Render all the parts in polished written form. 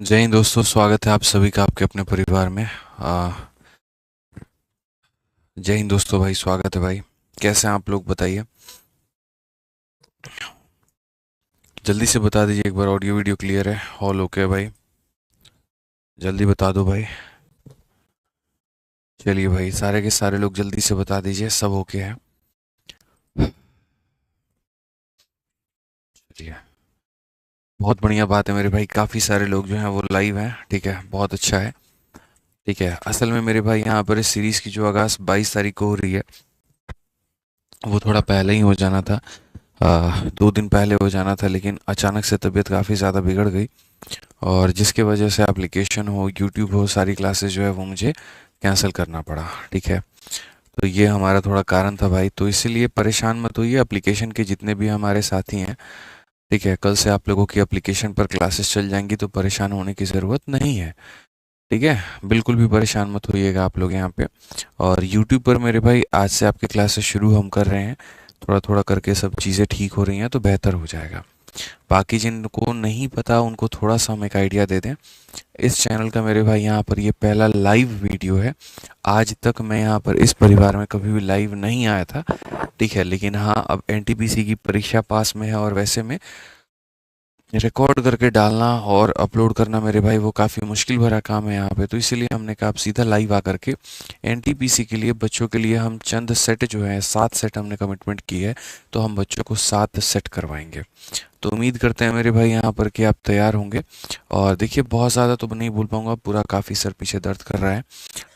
जय हिंद दोस्तों, स्वागत है आप सभी का आपके अपने परिवार में। जय हिंद दोस्तों, भाई स्वागत है भाई। कैसे हैं आप लोग बताइए। जल्दी से बता दीजिए एक बार, ऑडियो वीडियो क्लियर है, ऑल ओके है भाई। जल्दी बता दो भाई। चलिए भाई, सारे के सारे लोग जल्दी से बता दीजिए सब ओके है। चलिए, बहुत बढ़िया बात है मेरे भाई, काफ़ी सारे लोग जो हैं वो लाइव हैं। ठीक है, बहुत अच्छा है। ठीक है, असल में मेरे भाई यहाँ पर इस सीरीज़ की जो आगाज़ 22 तारीख को हो रही है, वो थोड़ा पहले ही हो जाना था। 2 दिन पहले हो जाना था, लेकिन अचानक से तबीयत काफ़ी ज़्यादा बिगड़ गई, और जिसके वजह से एप्लीकेशन हो, यूट्यूब हो, सारी क्लासेस जो है वो मुझे कैंसिल करना पड़ा। ठीक है, तो ये हमारा थोड़ा कारण था भाई, तो इसीलिए परेशान मत होइए। एप्लीकेशन के जितने भी हमारे साथी हैं, ठीक है, कल से आप लोगों की एप्लीकेशन पर क्लासेस चल जाएंगी, तो परेशान होने की ज़रूरत नहीं है। ठीक है, बिल्कुल भी परेशान मत होइएगा आप लोग यहाँ पे। और यूट्यूब पर मेरे भाई आज से आपके क्लासेस शुरू हम कर रहे हैं। थोड़ा थोड़ा करके सब चीज़ें ठीक हो रही हैं, तो बेहतर हो जाएगा। बाकी जिनको नहीं पता उनको थोड़ा सा हम एक आइडिया दे दें। इस चैनल का मेरे भाई यहाँ पर ये पहला लाइव वीडियो है। आज तक मैं यहाँ पर इस परिवार में कभी भी लाइव नहीं आया था। ठीक है, लेकिन हाँ, अब एनटीपीसी की परीक्षा पास में है, और वैसे में रिकॉर्ड करके डालना और अपलोड करना मेरे भाई वो काफ़ी मुश्किल भरा काम है यहाँ पे, तो इसीलिए हमने कहा आप सीधा लाइव आकर के एनटीपीसी के लिए बच्चों के लिए हम चंद सेट जो है, 7 सेट हमने कमिटमेंट की है, तो हम बच्चों को 7 सेट करवाएंगे। तो उम्मीद करते हैं मेरे भाई यहाँ पर कि आप तैयार होंगे। और देखिए, बहुत ज़्यादा तो नहीं बोल पाऊंगा, पूरा काफ़ी सर पीछे दर्द कर रहा है।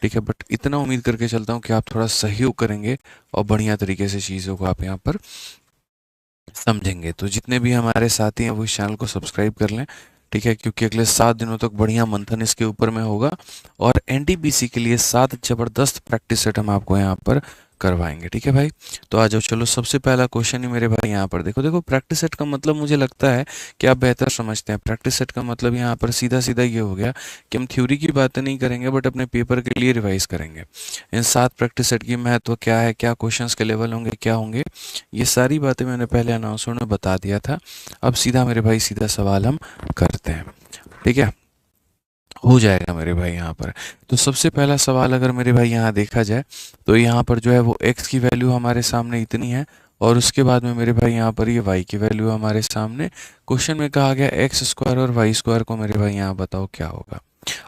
ठीक है, बट इतना उम्मीद करके चलता हूँ कि आप थोड़ा सहयोग करेंगे और बढ़िया तरीके से चीज़ों को आप यहाँ पर समझेंगे। तो जितने भी हमारे साथी हैं वो इस चैनल को सब्सक्राइब कर लें। ठीक है, क्योंकि अगले 7 दिनों तक बढ़िया मंथन इसके ऊपर में होगा, और एनटीपीसी के लिए 7 जबरदस्त प्रैक्टिस सेट हम आपको यहाँ पर करवाएंगे। ठीक है भाई, तो आ जाओ, चलो सबसे पहला क्वेश्चन ही मेरे भाई यहाँ पर देखो। देखो, प्रैक्टिस सेट का मतलब मुझे लगता है कि आप बेहतर समझते हैं। प्रैक्टिस सेट का मतलब यहाँ पर सीधा सीधा ये हो गया कि हम थ्योरी की बातें नहीं करेंगे, बट अपने पेपर के लिए रिवाइज करेंगे। इन 7 प्रैक्टिस सेट की महत्व क्या है, क्या क्वेश्चंस के लेवल होंगे, क्या होंगे, ये सारी बातें मैंने पहले अनाउंसमेंट में बता दिया था। अब सीधा मेरे भाई सीधा सवाल हम करते हैं। ठीक है, हो जाएगा मेरे भाई यहाँ पर। तो सबसे पहला सवाल अगर मेरे भाई यहाँ देखा जाए, तो यहाँ पर जो है वो x की वैल्यू हमारे सामने इतनी है, और उसके बाद में मेरे भाई यहाँ पर ये y की वैल्यू हमारे सामने। क्वेश्चन में कहा गया एक्स स्क्वायर और वाई स्क्वायर को मेरे भाई यहाँ बताओ क्या होगा।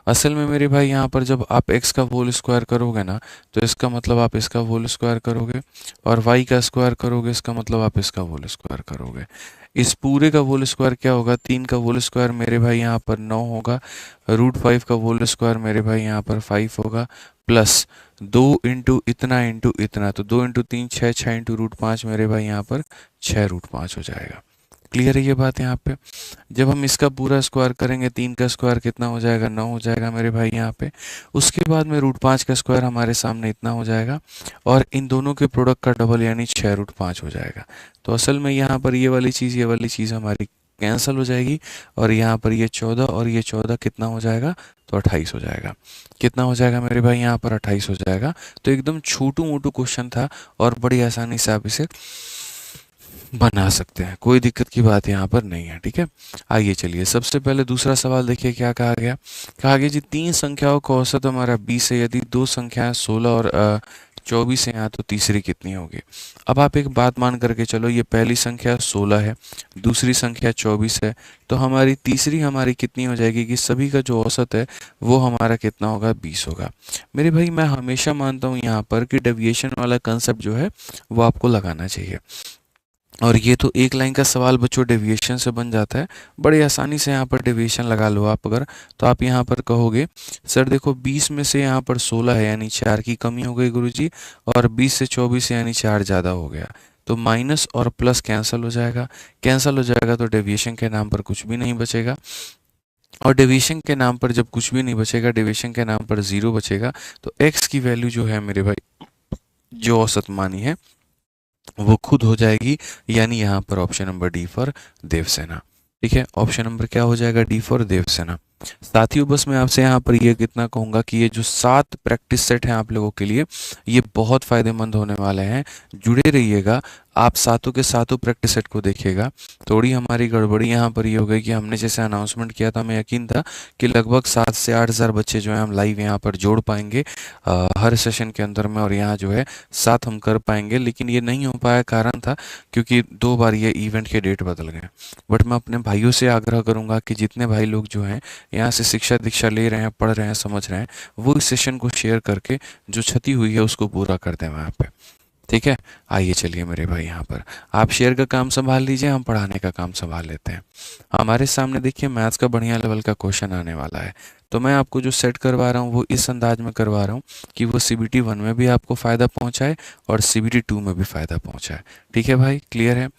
असल में मेरे भाई यहाँ पर जब आप x का होल स्क्वायर करोगे ना, तो इसका मतलब आप इसका होल स्क्वायर करोगे, और y का स्क्वायर करोगे, इसका मतलब आप इसका होल स्क्वायर करोगे। इस पूरे का होल स्क्वायर क्या होगा, 3 का होल स्क्वायर मेरे भाई यहाँ पर 9 होगा, √5 का होल स्क्वायर मेरे भाई यहाँ पर 5 होगा, प्लस 2 इंटू इतना तो 2 इंटू 3 6, 6 इंटू √5 मेरे भाई यहाँ पर 6 √5 हो जाएगा। क्लियर है ये बात यहाँ पे। जब हम इसका पूरा स्क्वायर करेंगे, 3 का स्क्वायर कितना हो जाएगा, 9 हो जाएगा मेरे भाई यहाँ पे। उसके बाद में √5 का स्क्वायर हमारे सामने इतना हो जाएगा, और इन दोनों के प्रोडक्ट का डबल यानी 6 √5 हो जाएगा। तो असल में यहाँ पर ये वाली चीज़ हमारी कैंसिल हो जाएगी, और यहाँ पर ये 14 और ये 14 कितना हो जाएगा, तो 28 हो जाएगा। कितना हो जाएगा मेरे भाई यहाँ पर, 28 हो जाएगा। तो एकदम छोटू मोटू क्वेश्चन था, और बड़ी आसानी से आप इसे बना सकते हैं, कोई दिक्कत की बात यहाँ पर नहीं है। ठीक है, आइए चलिए सबसे पहले दूसरा सवाल देखिए क्या कहा गया। कहा गया जी, 3 संख्याओं का औसत हमारा 20 है, यदि 2 संख्याएं 16 और 24 है यहाँ, तो तीसरी कितनी होगी। अब आप एक बात मान करके चलो, ये पहली संख्या 16 है, दूसरी संख्या 24 है, तो हमारी तीसरी हमारी कितनी हो जाएगी कि सभी का जो औसत है वो हमारा कितना होगा, 20 होगा। मेरे भाई मैं हमेशा मानता हूँ यहाँ पर कि डेविएशन वाला कंसेप्ट जो है वो आपको लगाना चाहिए, और ये तो एक लाइन का सवाल बच्चों डेविएशन से बन जाता है। बड़ी आसानी से यहाँ पर डेविएशन लगा लो आप अगर, तो आप यहाँ पर कहोगे सर देखो 20 में से यहाँ पर 16 है यानी 4 की कमी हो गई गुरुजी, और 20 से 24 यानी 4 ज़्यादा हो गया, तो माइनस और प्लस कैंसिल हो जाएगा। कैंसिल हो जाएगा तो डेविएशन के नाम पर कुछ भी नहीं बचेगा, और डेविएशन के नाम पर जब कुछ भी नहीं बचेगा, डेविएशन के नाम पर 0 बचेगा, तो x की वैल्यू जो है मेरे भाई, जो औसत मानी है वो खुद हो जाएगी, यानी यहाँ पर option number D for Devsena. ठीक है, ऑप्शन नंबर क्या हो जाएगा, डी फॉर देवसेना। साथियों बस मैं आपसे यहाँ पर ये कितना कहूँगा कि ये जो 7 प्रैक्टिस सेट हैं आप लोगों के लिए, ये बहुत फ़ायदेमंद होने वाले हैं। जुड़े रहिएगा, आप सातों के सातों प्रैक्टिस सेट को देखिएगा। थोड़ी हमारी गड़बड़ी यहाँ पर ये हो गई कि हमने जैसे अनाउंसमेंट किया था, हमें यकीन था कि लगभग 7 से 8 हज़ार बच्चे जो हैं हम लाइव यहाँ पर जोड़ पाएंगे हर सेशन के अंदर में, और यहाँ जो है 7 हम कर पाएंगे, लेकिन ये नहीं हो पाया। कारण था क्योंकि 2 बार ये इवेंट के डेट बदल गए। बट मैं अपने भाइयों से आग्रह करूँगा कि जितने भाई लोग जो हैं यहाँ से शिक्षा दीक्षा ले रहे हैं, पढ़ रहे हैं, समझ रहे हैं, वो इस सेशन को शेयर करके जो क्षति हुई है उसको पूरा कर दें वहाँ पे। ठीक है, आइए चलिए मेरे भाई, यहाँ पर आप शेयर का काम संभाल लीजिए, हम पढ़ाने का काम संभाल लेते हैं। हमारे सामने देखिए मैथ्स का बढ़िया लेवल का क्वेश्चन आने वाला है। तो मैं आपको जो सेट करवा रहा हूँ वो इस अंदाज में करवा रहा हूँ कि वो CBT 1 में भी आपको फ़ायदा पहुँचाए और CBT 2 में भी फ़ायदा पहुँचाए। ठीक है भाई, क्लियर है?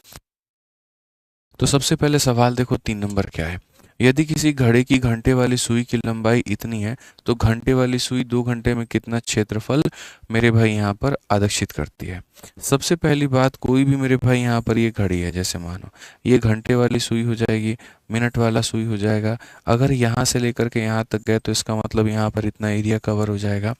तो सबसे पहले सवाल देखो, 3 नंबर क्या है। यदि किसी घड़े की घंटे वाली सुई की लंबाई इतनी है तो घंटे वाली सुई 2 घंटे में कितना क्षेत्रफल मेरे भाई यहाँ पर आरक्षित करती है। सबसे पहली बात, कोई भी मेरे भाई यहाँ पर ये घड़ी है, जैसे मानो ये घंटे वाली सुई हो जाएगी, मिनट वाला सुई हो जाएगा। अगर यहाँ से लेकर के यहाँ तक गए तो इसका मतलब यहाँ पर इतना एरिया कवर हो जाएगा।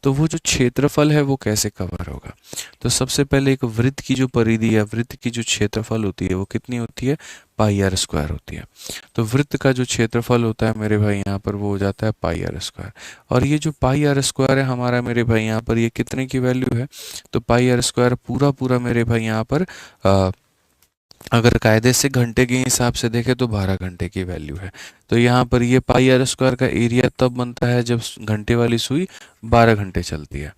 तो वो जो क्षेत्रफल है वो कैसे कवर होगा? तो सबसे पहले एक वृत्त की जो परिधि या वृत्त की जो क्षेत्रफल होती है वो कितनी होती है? पाई आर स्क्वायर होती है। तो वृत्त का जो क्षेत्रफल होता है मेरे भाई यहाँ पर वो हो जाता है पाई आर स्क्वायर। और ये जो पाई आर स्क्वायर है हमारा मेरे भाई यहाँ पर, ये कितने की वैल्यू है? तो पाई आर स्क्वायर पूरा पूरा मेरे भाई यहाँ पर अगर कायदे से घंटे के हिसाब से देखें तो 12 घंटे की वैल्यू है। तो यहाँ पर ये पाई आर स्क्वायर का एरिया तब बनता है जब घंटे वाली सुई 12 घंटे चलती है।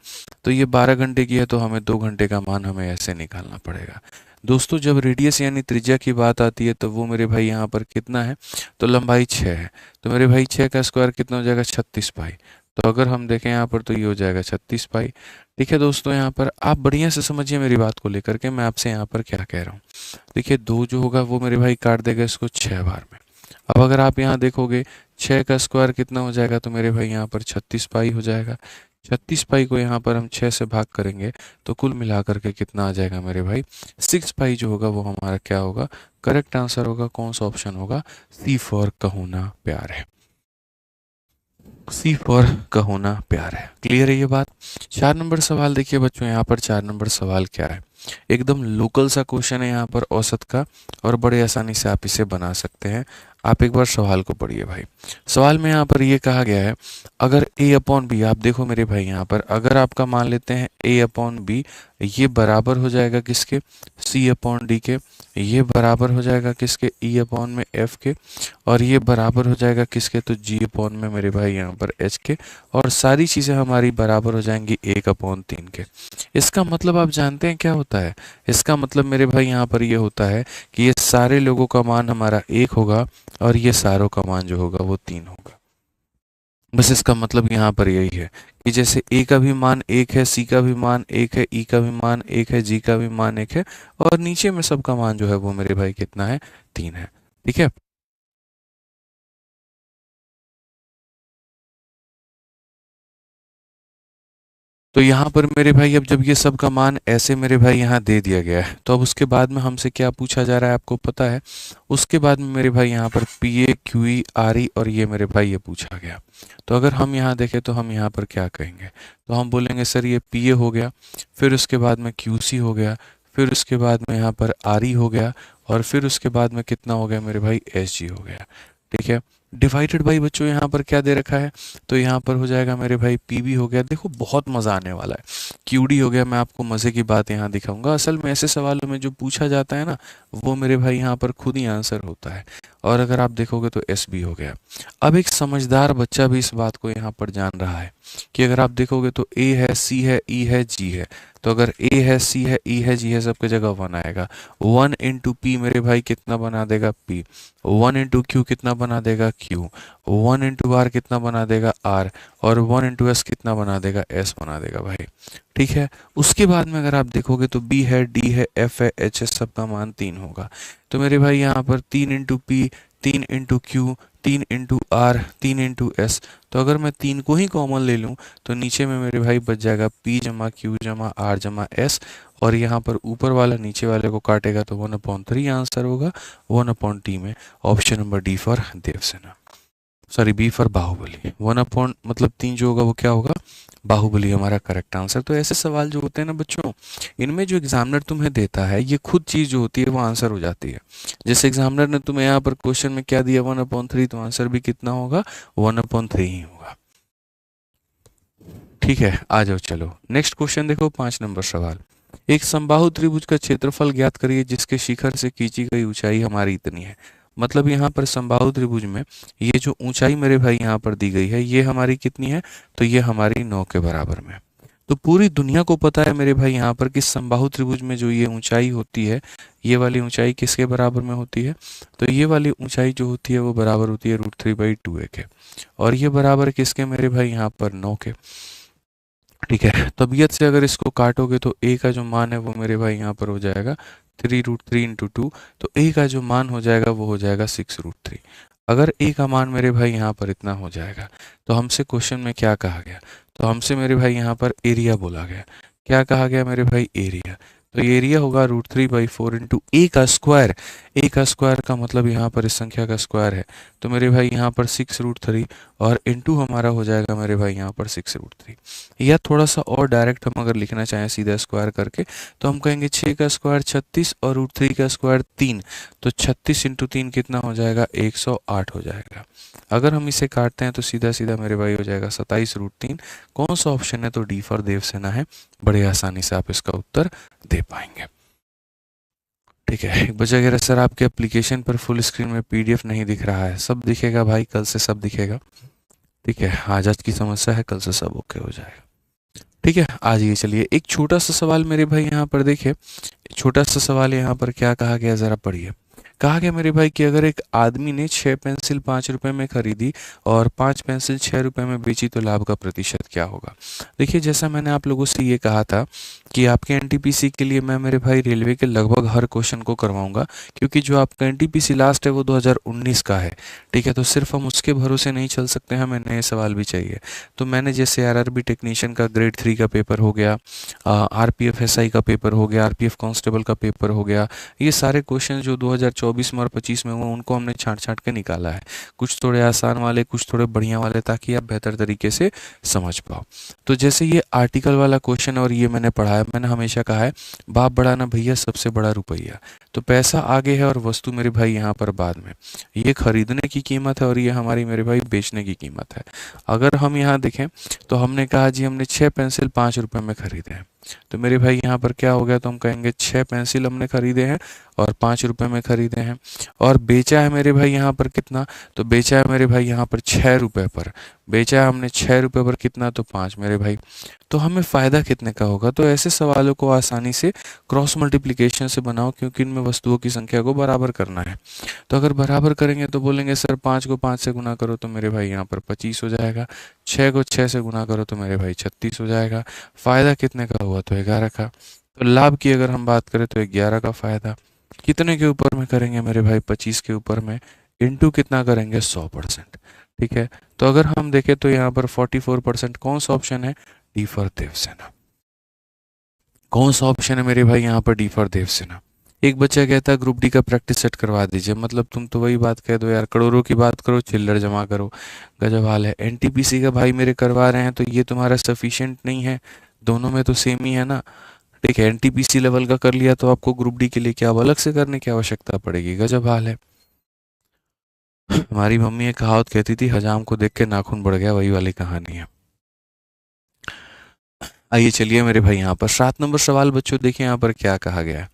तो ये 12 घंटे की है तो हमें 2 घंटे का मान हमें ऐसे निकालना पड़ेगा। दोस्तों जब रेडियस यानी त्रिज्या की बात आती है तो वो मेरे भाई यहाँ पर कितना है? तो लंबाई 6 है। तो मेरे भाई 6 का स्क्वायर कितना हो जाएगा? 36 पाई। तो अगर हम देखें यहाँ पर तो ये हो जाएगा 36 पाई। ठीक है दोस्तों, यहाँ पर आप बढ़िया से समझिए मेरी बात को लेकर के मैं आपसे यहाँ पर क्या कह रहा हूँ। देखिए 2 जो होगा वो मेरे भाई काट देगा इसको 6 बार में। अब अगर आप यहाँ देखोगे 6 का स्क्वायर कितना हो जाएगा? तो मेरे भाई यहाँ पर 36 पाई हो जाएगा। 36 पाई को यहाँ पर हम 6 से भाग करेंगे तो कुल मिला करके कितना आ जाएगा मेरे भाई? 6 पाई जो होगा वो हमारा क्या होगा? करेक्ट आंसर होगा। कौन सा ऑप्शन होगा? सी फॉर कहोना प्यार है। सी फॉर कहोना प्यार है। क्लियर है ये बात? 4 नंबर सवाल देखिए बच्चों, यहाँ पर 4 नंबर सवाल क्या है? एकदम लोकल सा क्वेश्चन है यहाँ पर, औसत का, और बड़े आसानी से आप इसे बना सकते हैं। आप एक बार सवाल को पढ़िए भाई। सवाल में यहाँ पर ये कहा गया है, अगर a अपॉन बी, आप देखो मेरे भाई यहाँ पर, अगर आपका मान लेते हैं a अपॉन बी, ये बराबर हो जाएगा किसके? c अपॉन डी के। ये बराबर हो जाएगा किसके? e अपॉन में f के। और ये बराबर हो जाएगा किसके? तो g अपॉन में मेरे भाई यहाँ पर h के। और सारी चीज़ें हमारी बराबर हो जाएंगी 1/3 के। इसका मतलब आप जानते हैं क्या होता है? इसका मतलब मेरे भाई यहाँ पर ये होता है कि ये सारे लोगों का मान हमारा 1 होगा और ये सारों का मान जो होगा वो 3 होगा। बस इसका मतलब यहाँ पर यही है कि जैसे a का भी मान 1 है, c का भी मान 1 है, e का भी मान 1 है, g का भी मान 1 है, और नीचे में सबका मान जो है वो मेरे भाई कितना है? 3 है। ठीक है। तो यहाँ पर मेरे भाई अब जब ये सब का मान ऐसे मेरे भाई यहाँ दे दिया गया है तो अब उसके बाद में हमसे क्या पूछा जा रहा है आपको पता है? उसके बाद में मेरे भाई यहाँ पर P A Q E R E और ये मेरे भाई ये पूछा गया। तो अगर हम यहाँ देखें तो हम यहाँ पर क्या कहेंगे? तो हम बोलेंगे सर ये पी ए हो गया, फिर उसके बाद में क्यू सी हो गया, फिर उसके बाद में यहाँ पर आर ई हो गया, और फिर उसके बाद में कितना हो गया मेरे भाई? एस जी हो गया। ठीक है। डिवाइडेड बाई बच्चों यहाँ पर क्या दे रखा है? तो यहाँ पर हो जाएगा मेरे भाई पीबी हो गया। देखो बहुत मज़ा आने वाला है। क्यूडी हो गया। मैं आपको मज़े की बात यहाँ दिखाऊंगा। असल में ऐसे सवालों में जो पूछा जाता है ना वो मेरे भाई यहाँ पर खुद ही आंसर होता है। और अगर आप देखोगे तो एस बी हो गया। अब एक समझदार बच्चा भी इस बात को यहाँ पर जान रहा है कि अगर आप देखोगे तो ए है, सी है, ई है, जी है। तो अगर ए है, सी है, ई है, जी है, सबकी जगह 1 आएगा। 1 इंटू पी मेरे भाई कितना बना देगा? पी। 1 इंटू क्यू कितना बना देगा? क्यू। 1 इंटू आर कितना बना देगा? आर। और 1 इंटू एस कितना बना देगा? एस बना देगा भाई। ठीक है। उसके बाद में अगर आप देखोगे तो बी है, डी है, एफ है, एच है, सबका मान 3 होगा। तो मेरे भाई यहाँ पर 3 into P, 3 into Q, 3 into R, 3 into S. तो अगर मैं 3 को ही कॉमन ले लूँ तो नीचे में मेरे भाई बच जाएगा पी जमा क्यू जमा आर जमा एस। और यहाँ पर ऊपर वाला नीचे वाले को काटेगा तो 1/3 आंसर होगा। 1/t में option number D for Devsena. Sorry, B for Baahubali. 1 upon मतलब 3 जो होगा वो क्या होगा, बाहुबली हमारा करेक्ट आंसर। तो ऐसे सवाल जो होते हैं ना बच्चों, इनमें जो एग्जामिनर तुम्हें देता है ये खुद चीज़ जो होती है वो आंसर हो जाती है। जैसे एग्जामिनर ने तुम्हें यहाँ पर क्वेश्चन में क्या दिया, 1/3, तो आंसर भी कितना होगा, 1/3 ही होगा। ठीक है, आ जाओ चलो नेक्स्ट क्वेश्चन देखो, 5 नंबर सवाल। एक समबाहु त्रिभुज का क्षेत्रफल ज्ञात करिए जिसके शिखर से खींची गई ऊंचाई हमारी इतनी है। मतलब यहाँ पर समबाहु त्रिभुज में ये जो ऊंचाई मेरे भाई यहाँ पर दी गई है ये हमारी कितनी है, तो ये हमारी 9 के बराबर में। तो पूरी दुनिया को पता है मेरे भाई यहाँ पर कि समबाहु त्रिभुज में जो ये ऊंचाई होती है, ये वाली ऊंचाई किसके बराबर में होती है, तो ये वाली ऊंचाई जो होती है वो बराबर होती है √3/2a के। और ये बराबर किसके मेरे भाई यहाँ पर 9 के। ठीक है, तबीयत से अगर इसको काटोगे तो a का जो मान है वो मेरे भाई यहाँ पर हो जाएगा 3√3 × 2। तो a का जो मान हो जाएगा वो हो जाएगा 6√3। अगर a का मान मेरे भाई यहाँ पर इतना हो जाएगा तो हमसे क्वेश्चन में क्या कहा गया, तो हमसे मेरे भाई यहाँ पर एरिया बोला गया। क्या कहा गया मेरे भाई, एरिया। तो एरिया होगा √3/4 × a का स्क्वायर। a का स्क्वायर का मतलब यहाँ पर इस संख्या का स्क्वायर है, तो मेरे भाई यहाँ पर 6√3 और इंटू हमारा हो जाएगा मेरे भाई यहाँ पर 6√3। या थोड़ा सा और डायरेक्ट हम अगर लिखना चाहें सीधा स्क्वायर करके, तो हम कहेंगे 6 का स्क्वायर 36 और √3 का स्क्वायर 3। तो 36 × 3 कितना हो जाएगा, 108 हो जाएगा। अगर हम इसे काटते हैं तो सीधा सीधा मेरे भाई हो जाएगा 27√3। कौन सा ऑप्शन है, तो डी फॉर देवसेना है। बड़े आसानी से आप इसका उत्तर दे पाएंगे। ठीक है, एक बच्चा कह रहा है सर आपके एप्लीकेशन पर फुल स्क्रीन में पीडीएफ नहीं दिख रहा है। सब दिखेगा भाई, कल से सब दिखेगा। ठीक है, आज की समस्या है, कल से सब ओके हो जाएगा। ठीक है, आज ये चलिए एक छोटा सा सवाल मेरे भाई यहाँ पर देखिए, छोटा सा सवाल यहाँ पर क्या कहा गया जरा पढ़िए। कहा गया मेरे भाई कि अगर एक आदमी ने 6 पेंसिल 5 रुपए में खरीदी और 5 पेंसिल 6 रुपए में बेची तो लाभ का प्रतिशत क्या होगा। देखिए, जैसा मैंने आप लोगों से ये कहा था कि आपके एनटीपीसी के लिए मैं मेरे भाई रेलवे के लगभग हर क्वेश्चन को करवाऊंगा, क्योंकि जो आपका एनटीपीसी लास्ट है वो 2019 का है। ठीक है, तो सिर्फ हम उसके भरोसे नहीं चल सकते, हमें नए सवाल भी चाहिए। तो मैंने जैसे आरआरबी टेक्नीशियन का ग्रेड 3 का पेपर हो गया, आरपीएफ एसआई का पेपर हो गया, आरपीएफ कांस्टेबल का पेपर हो गया, ये सारे क्वेश्चन जो 2024 में और 25 में हुए उनको हमने छांट छांट के निकाला है। कुछ थोड़े आसान वाले, कुछ थोड़े बढ़िया वाले, ताकि आप बेहतर तरीके से समझ पाओ। तो जैसे ये आर्टिकल वाला क्वेश्चन और ये मैंने पढ़ा है, मैंने हमेशा कहा है बाप बड़ा ना भैया सबसे बड़ा रुपया। तो पैसा आगे है और वस्तु मेरे भाई यहाँ पर बाद में। ये खरीदने की कीमत है और ये हमारी मेरे भाई बेचने की कीमत है। अगर हम यहाँ देखें तो हमने कहा जी हमने 6 पेंसिल 5 रुपए में खरीदे हैं, तो मेरे भाई यहाँ पर क्या हो गया, तो हम कहेंगे 6 पेंसिल हमने खरीदे हैं और 5 रुपए में खरीदे हैं। और बेचा है मेरे भाई यहाँ पर कितना, तो बेचा है मेरे भाई यहाँ पर 6 रुपए पर। बेचा है हमने 6 रुपए पर कितना, तो 5 मेरे भाई। तो हमें फ़ायदा कितने का होगा। तो ऐसे सवालों को आसानी से क्रॉस मल्टीप्लिकेशन से बनाओ, क्योंकि इनमें वस्तुओं की संख्या को बराबर करना है। तो अगर बराबर करेंगे तो बोलेंगे सर 5 को 5 से गुना करो तो मेरे भाई यहाँ पर 25 हो जाएगा, 6 को 6 से गुना करो तो मेरे भाई 36 हो जाएगा। फ़ायदा कितने का हुआ, तो 11 का। तो लाभ की अगर हम बात करें तो 11 का फ़ायदा। कितने के ऊपर में करेंगे मेरे भाई, 25 के ऊपर में, इंटू कितना करेंगे, 100%। ठीक है, तो अगर हम देखें तो यहाँ पर 44%। कौन सा ऑप्शन है, डी फॉर देवसेना। कौन सा ऑप्शन है मेरे भाई यहाँ पर, डी फॉर देवसेना। एक बच्चा कहता है ग्रुप डी का प्रैक्टिस सेट करवा दीजिए। मतलब तुम तो वही बात कह दो यार, करोड़ों की बात करो, चिल्लर जमा करो, गजब हाल है। एनटीपीसी का भाई मेरे करवा रहे हैं तो ये तुम्हारा सफिशिएंट नहीं है, दोनों में तो सेम ही है ना। ठीक है, एनटीपीसी लेवल का कर लिया तो आपको ग्रुप डी के लिए क्या अलग से करने की आवश्यकता पड़ेगी, गजब हाल है। हमारी मम्मी एक कहावत कहती थी, हजाम को देख के नाखून बढ़ गया, वही वाली कहानी है। आइए चलिए मेरे भाई यहाँ पर 7 नंबर सवाल बच्चों देखिए यहाँ पर क्या कहा गया है।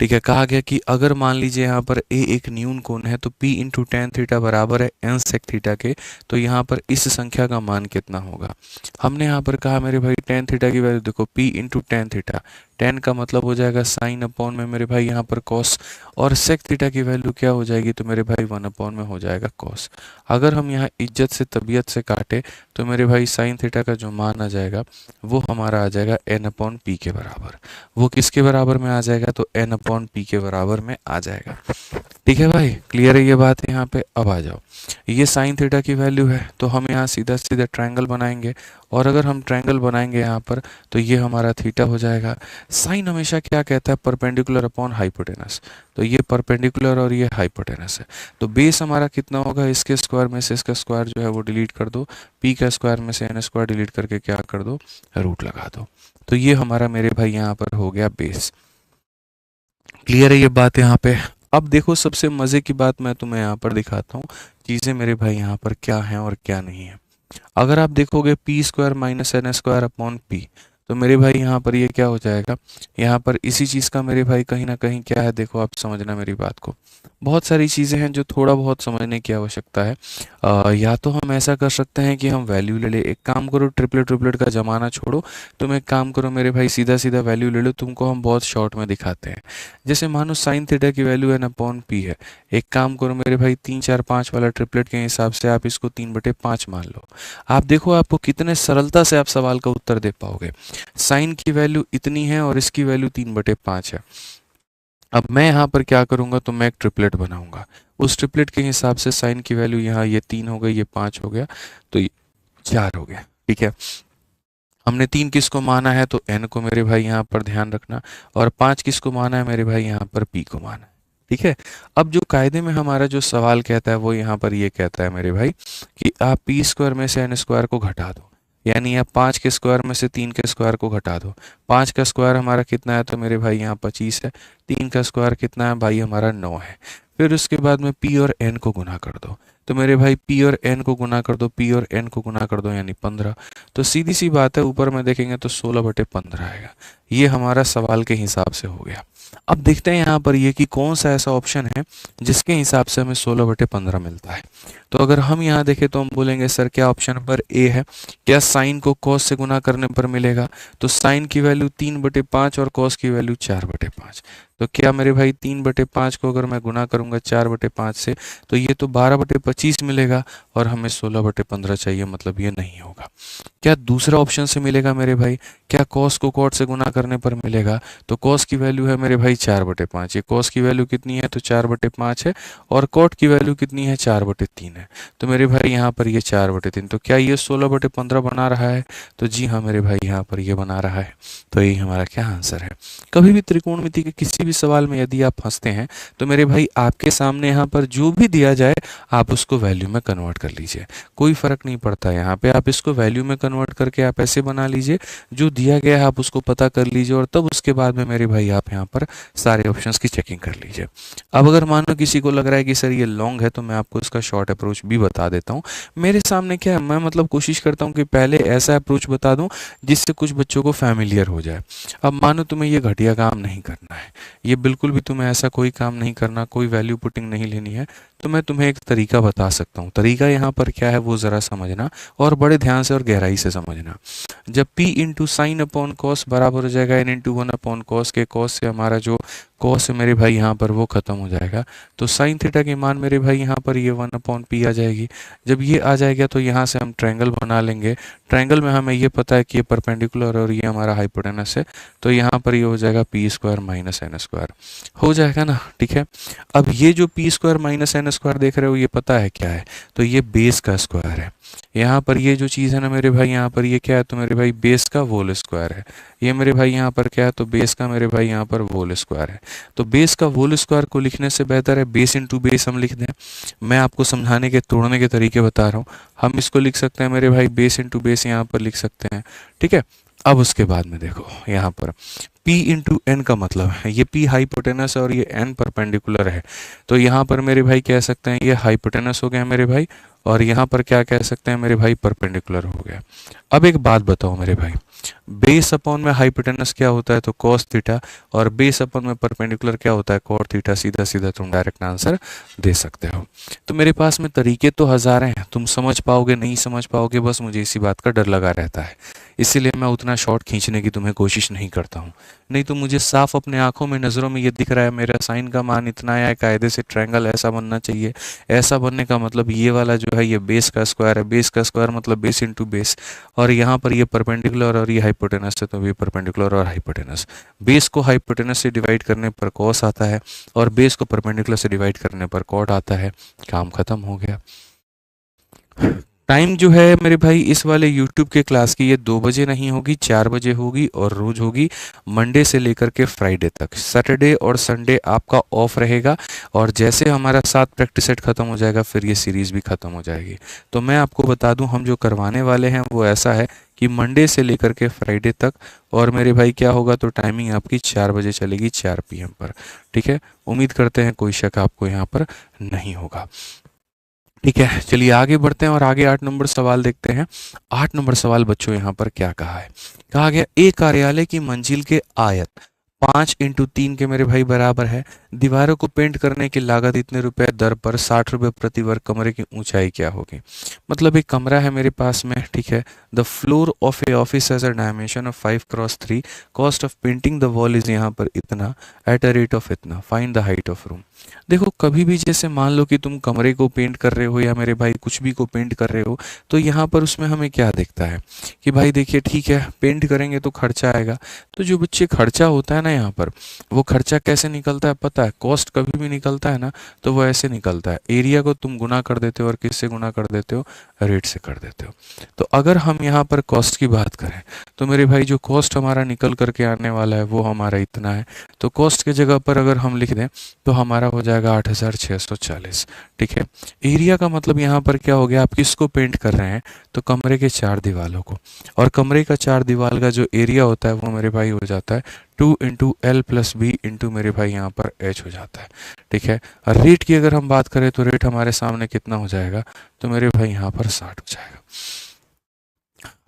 ठीक है, कहा गया कि अगर मान लीजिए यहाँ पर ए एक न्यून कोण है तो P इंटू टेन थीटा बराबर है n सेक थीटा के, तो यहाँ पर इस संख्या का मान कितना होगा। हमने यहाँ पर कहा मेरे भाई टेन थीटा की वैल्यू देखो, P into tan theta, ten का मतलब हो जाएगा साइन अपॉन में मेरे भाई यहाँ पर कॉस, और सेक थीटा की वैल्यू क्या हो जाएगी, तो मेरे भाई 1 अपॉन में हो जाएगा कॉस। अगर हम यहाँ इज्जत से तबीयत से काटे तो मेरे भाई साइन थीटा का जो मान आ जाएगा वो हमारा आ जाएगा n अपॉन पी के बराबर। वो किसके बराबर में आ जाएगा, तो n अपॉन पी के बराबर में आ जाएगा। ठीक है भाई, क्लियर है ये बात है यहाँ पे। अब आ जाओ, ये साइन थीटा की वैल्यू है तो हम यहाँ सीधा सीधा ट्रायंगल बनाएंगे, और अगर हम ट्रायंगल बनाएंगे यहाँ पर तो ये हमारा थीटा हो जाएगा। साइन हमेशा क्या कहता है, परपेंडिकुलर अपॉन हाइपोटेनस, तो ये परपेंडिकुलर और ये हाइपोटेनस है। तो बेस हमारा कितना होगा, इसके स्क्वायर में से इसका स्क्वायर जो है वो डिलीट कर दो, पी का स्क्वायर में से एन स्क्वायर डिलीट करके क्या कर दो, रूट लगा दो। तो ये हमारा मेरे भाई यहाँ पर हो गया बेस। क्लियर है ये बात यहाँ पे। अब देखो सबसे मजे की बात मैं तुम्हें यहाँ पर दिखाता हूँ, चीजें मेरे भाई यहाँ पर क्या हैं और क्या नहीं है। अगर आप देखोगे P square minus N square upon P, तो मेरे भाई यहाँ पर ये क्या हो जाएगा, यहाँ पर इसी चीज़ का मेरे भाई कहीं ना कहीं क्या है, देखो आप समझना मेरी बात को। बहुत सारी चीज़ें हैं जो थोड़ा बहुत समझने की आवश्यकता है। या तो हम ऐसा कर सकते हैं कि हम वैल्यू ले ले, एक काम करो, ट्रिपलेट ट्रिपलेट का ज़माना छोड़ो, तुम एक काम करो मेरे भाई, सीधा सीधा वैल्यू ले लो, तुमको हम बहुत शॉर्ट में दिखाते हैं। जैसे मानो साइन थीटा की वैल्यू एन अपॉन पी है, एक काम करो मेरे भाई, 3 4 5 वाला ट्रिपलेट के हिसाब से आप इसको 3/5 मान लो। आप देखो आपको कितने सरलता से आप सवाल का उत्तर दे पाओगे। साइन की वैल्यू इतनी है और इसकी वैल्यू 3/5 है। अब मैं यहाँ पर क्या करूँगा, तो मैं एक ट्रिपलेट बनाऊंगा, उस ट्रिपलेट के हिसाब से साइन की वैल्यू यहाँ ये 3 हो गई, ये 5 हो गया, तो ये 4 हो गया। ठीक है, हमने 3 किसको माना है, तो एन को मेरे भाई यहाँ पर ध्यान रखना, और 5 किसको माना है मेरे भाई, यहाँ पर पी को माना है। ठीक है, अब जो कायदे में हमारा जो सवाल कहता है वो यहाँ पर ये कहता है मेरे भाई कि आप पी स्क्वायर में से एन स्क्वायर को घटा दो, यानी आप 5 के स्क्वायर में से 3 के स्क्वायर को घटा दो। 5 का स्क्वायर हमारा कितना है, तो मेरे भाई यहाँ 25 है। 3 का स्क्वायर कितना है भाई, हमारा 9 है। फिर उसके बाद में पी और एन को गुना कर दो, तो मेरे भाई पी और एन को गुना कर दो, पी और एन को गुना कर दो, यानी 15। तो सीधी सी बात है, ऊपर में देखेंगे तो 16/15 आएगा। ये हमारा सवाल के हिसाब से हो गया। अब देखते हैं यहाँ पर ये कि कौन सा ऐसा ऑप्शन है जिसके हिसाब से हमें 16/15 मिलता है। तो अगर हम यहाँ देखें तो हम बोलेंगे सर क्या ऑप्शन नंबर ए है, क्या साइन को कॉस से गुना करने पर मिलेगा, तो साइन की वैल्यू 3/5 और कॉस की वैल्यू 4/5। तो क्या मेरे भाई 3/5 को अगर मैं गुना करूंगा 4/5 से, तो ये तो 12/25 मिलेगा, और हमें 16/15 चाहिए, मतलब ये नहीं होगा। क्या दूसरा ऑप्शन से मिलेगा मेरे भाई, क्या कॉस को कॉट से गुना करने पर मिलेगा, तो कॉस की वैल्यू है मेरे भाई 4/5, ये कॉस की वैल्यू कितनी है, तो 4/5 है, और कॉट की वैल्यू कितनी है, 4/3 है। तो मेरे भाई यहाँ पर ये 4/3, तो क्या ये 16/15 बना रहा है, तो जी हाँ मेरे भाई यहाँ पर ये बना रहा है। तो यही हमारा क्या आंसर है। कभी भी त्रिकोणमिति के किसी भी सवाल में यदि आप फंसते हैं तो मेरे भाई आपके सामने यहाँ पर जो भी दिया जाए आप उसको वैल्यू में कन्वर्ट कर लीजिए, कोई फर्क नहीं पड़ता। यहाँ पे आप इसको वैल्यू में कन्वर्ट करके आप ऐसे बना लीजिए, जो दिया गया है आप उसको पता कर लीजिए, और तब उसके बाद में मेरे भाई आप यहाँ पर सारे ऑप्शंस की चेकिंग कर लीजिए। अब अगर मानो किसी को लग रहा है कि सर ये लॉन्ग है, तो मैं आपको इसका शॉर्ट अप्रोच भी बता देता हूँ। मेरे सामने क्या है, मैं मतलब कोशिश करता हूँ कि पहले ऐसा अप्रोच बता दूँ जिससे कुछ बच्चों को फैमिलियर हो जाए। अब मानो तुम्हें ये घटिया काम नहीं करना है, ये बिल्कुल भी तुम्हें ऐसा कोई काम नहीं करना, कोई वैल्यू पुटिंग नहीं लेनी है, तो मैं तुम्हें एक तरीका बता सकता हूँ। तरीका यहाँ पर क्या है वो ज़रा समझना, और बड़े ध्यान से और गहराई से समझना। जब p into sine upon cos बराबर हो जाएगा n इंटू 1/cos के, कॉस से हमारा जो कॉस है मेरे भाई यहाँ पर वो खत्म हो जाएगा, तो साइन थीटा की मान मेरे भाई यहाँ पर ये 1/p आ जाएगी। जब ये आ जाएगा तो यहाँ से हम ट्रायंगल बना लेंगे। ट्रायंगल में हमें ये पता है कि ये परपेंडिकुलर और ये हमारा हाइपोटेनस है, तो यहाँ पर ये हो जाएगा P square minus N square, हो जाएगा ना। ठीक है, अब ये जो P square minus N square देख रहे हो ये पता है क्या है, तो ये बेस का स्क्वायर है। यहाँ पर ये जो चीज़ है ना मेरे भाई, यहाँ पर ये क्या है, तो मेरे भाई बेस का होल स्क्वायर है। ये मेरे भाई यहाँ पर क्या है, तो बेस का मेरे भाई यहाँ पर होल स्क्वायर है। तो बेस का होल स्क्वायर को लिखने से बेहतर है बेस इंटू बेस हम लिख दें। मैं आपको समझाने के तोड़ने के तरीके बता रहा हूँ। हम इसको लिख सकते हैं मेरे भाई बेस इंटू बेस, यहाँ पर लिख सकते हैं। ठीक है, अब उसके बाद में देखो यहाँ पर P इंटू एन का मतलब है, ये P हाइपोटेनस है और ये N परपेंडिकुलर है, तो यहाँ पर मेरे भाई कह सकते हैं ये हाइपोटेनस हो गया मेरे भाई, और यहाँ पर क्या कह सकते हैं मेरे भाई, परपेंडिकुलर हो गया। अब एक बात बताओ मेरे भाई, बेस अपॉन में हाइपोटेनस क्या होता है, तो कॉस थीटा, और बेस अपॉन में परपेंडिकुलर क्या होता है, कॉट थीटा। सीधा सीधा तुम डायरेक्ट आंसर दे सकते हो। तो मेरे पास में तरीके तो हज़ार हैं, तुम समझ पाओगे नहीं समझ पाओगे, बस मुझे इसी बात का डर लगा रहता है। इसीलिए मैं उतना शॉर्ट खींचने की तुम्हें कोशिश नहीं करता हूँ। नहीं तो मुझे साफ अपने आंखों में नज़रों में ये दिख रहा है मेरा साइन का मान इतना है, कायदे से ट्रायंगल ऐसा बनना चाहिए। ऐसा बनने का मतलब ये वाला जो है ये बेस का स्क्वायर है, बेस का स्क्वायर मतलब बेस इंटू बेस, और यहाँ पर ये परपेंडिकुलर और ये हाइपोटेनस है, तो ये परपेंडिकुलर और हाइपोटेनस। बेस को हाइपोटेनस से डिवाइड करने पर कॉस आता है और बेस को परपेंडिकुलर से डिवाइड करने पर कॉट आता है। काम खत्म हो गया। टाइम जो है मेरे भाई इस वाले यूट्यूब के क्लास की ये 2 बजे नहीं होगी, 4 बजे होगी, और रोज होगी मंडे से लेकर के फ्राइडे तक। सैटरडे और संडे आपका ऑफ रहेगा, और जैसे हमारा 7 प्रैक्टिस सेट खत्म हो जाएगा फिर ये सीरीज़ भी खत्म हो जाएगी। तो मैं आपको बता दूं हम जो करवाने वाले हैं वो ऐसा है कि मंडे से लेकर के फ्राइडे तक, और मेरे भाई क्या होगा तो टाइमिंग आपकी 4 बजे चलेगी, 4 PM पर। ठीक है, उम्मीद करते हैं कोई शक आपको यहाँ पर नहीं होगा। ठीक है, चलिए आगे बढ़ते हैं और आगे 8 नंबर सवाल देखते हैं। 8 नंबर सवाल बच्चों यहाँ पर क्या कहा है। कहा गया एक कार्यालय की मंजिल के आयत 5 × 3 के मेरे भाई बराबर है। दीवारों को पेंट करने की लागत इतने रुपए दर पर 60 रुपए प्रति वर्ग कमरे की ऊंचाई क्या होगी। मतलब एक कमरा है मेरे पास में, ठीक है। The floor of A office has a dimension of 5 × 3, cost of painting the wall is यहाँ पर इतना, एट अ रेट ऑफ इतना, find the height of room. देखो कभी भी जैसे मान लो कि तुम कमरे को पेंट कर रहे हो या मेरे भाई कुछ भी को पेंट कर रहे हो, तो यहाँ पर उसमें हमें क्या दिखता है कि भाई देखिए ठीक है पेंट करेंगे तो खर्चा आएगा। तो जो बच्चे खर्चा होता है ना यहाँ पर, वो खर्चा कैसे निकलता है पता है। कॉस्ट कभी भी निकलता है ना तो वो ऐसे निकलता है, एरिया को तुम गुना कर देते हो और किससे गुना कर देते हो, रेट से कर देते हो। तो अगर हम यहाँ पर कॉस्ट की बात करें तो मेरे भाई जो कॉस्ट हमारा निकल करके आने वाला है वो हमारा इतना है। तो कॉस्ट की जगह पर अगर हम लिख दें तो हमारा हो जाएगा 8640। ठीक है, एरिया का मतलब यहाँ पर क्या हो गया, आप किसको पेंट कर रहे हैं तो कमरे के 4 दीवालों को, और कमरे का 4 दीवाल का जो एरिया होता है वो मेरे भाई हो जाता है 2 × L + B इंटू मेरे भाई यहाँ पर H हो जाता है। ठीक है, और रेट की अगर हम बात करें तो रेट हमारे सामने कितना हो जाएगा तो मेरे भाई यहाँ पर 60 हो जाएगा।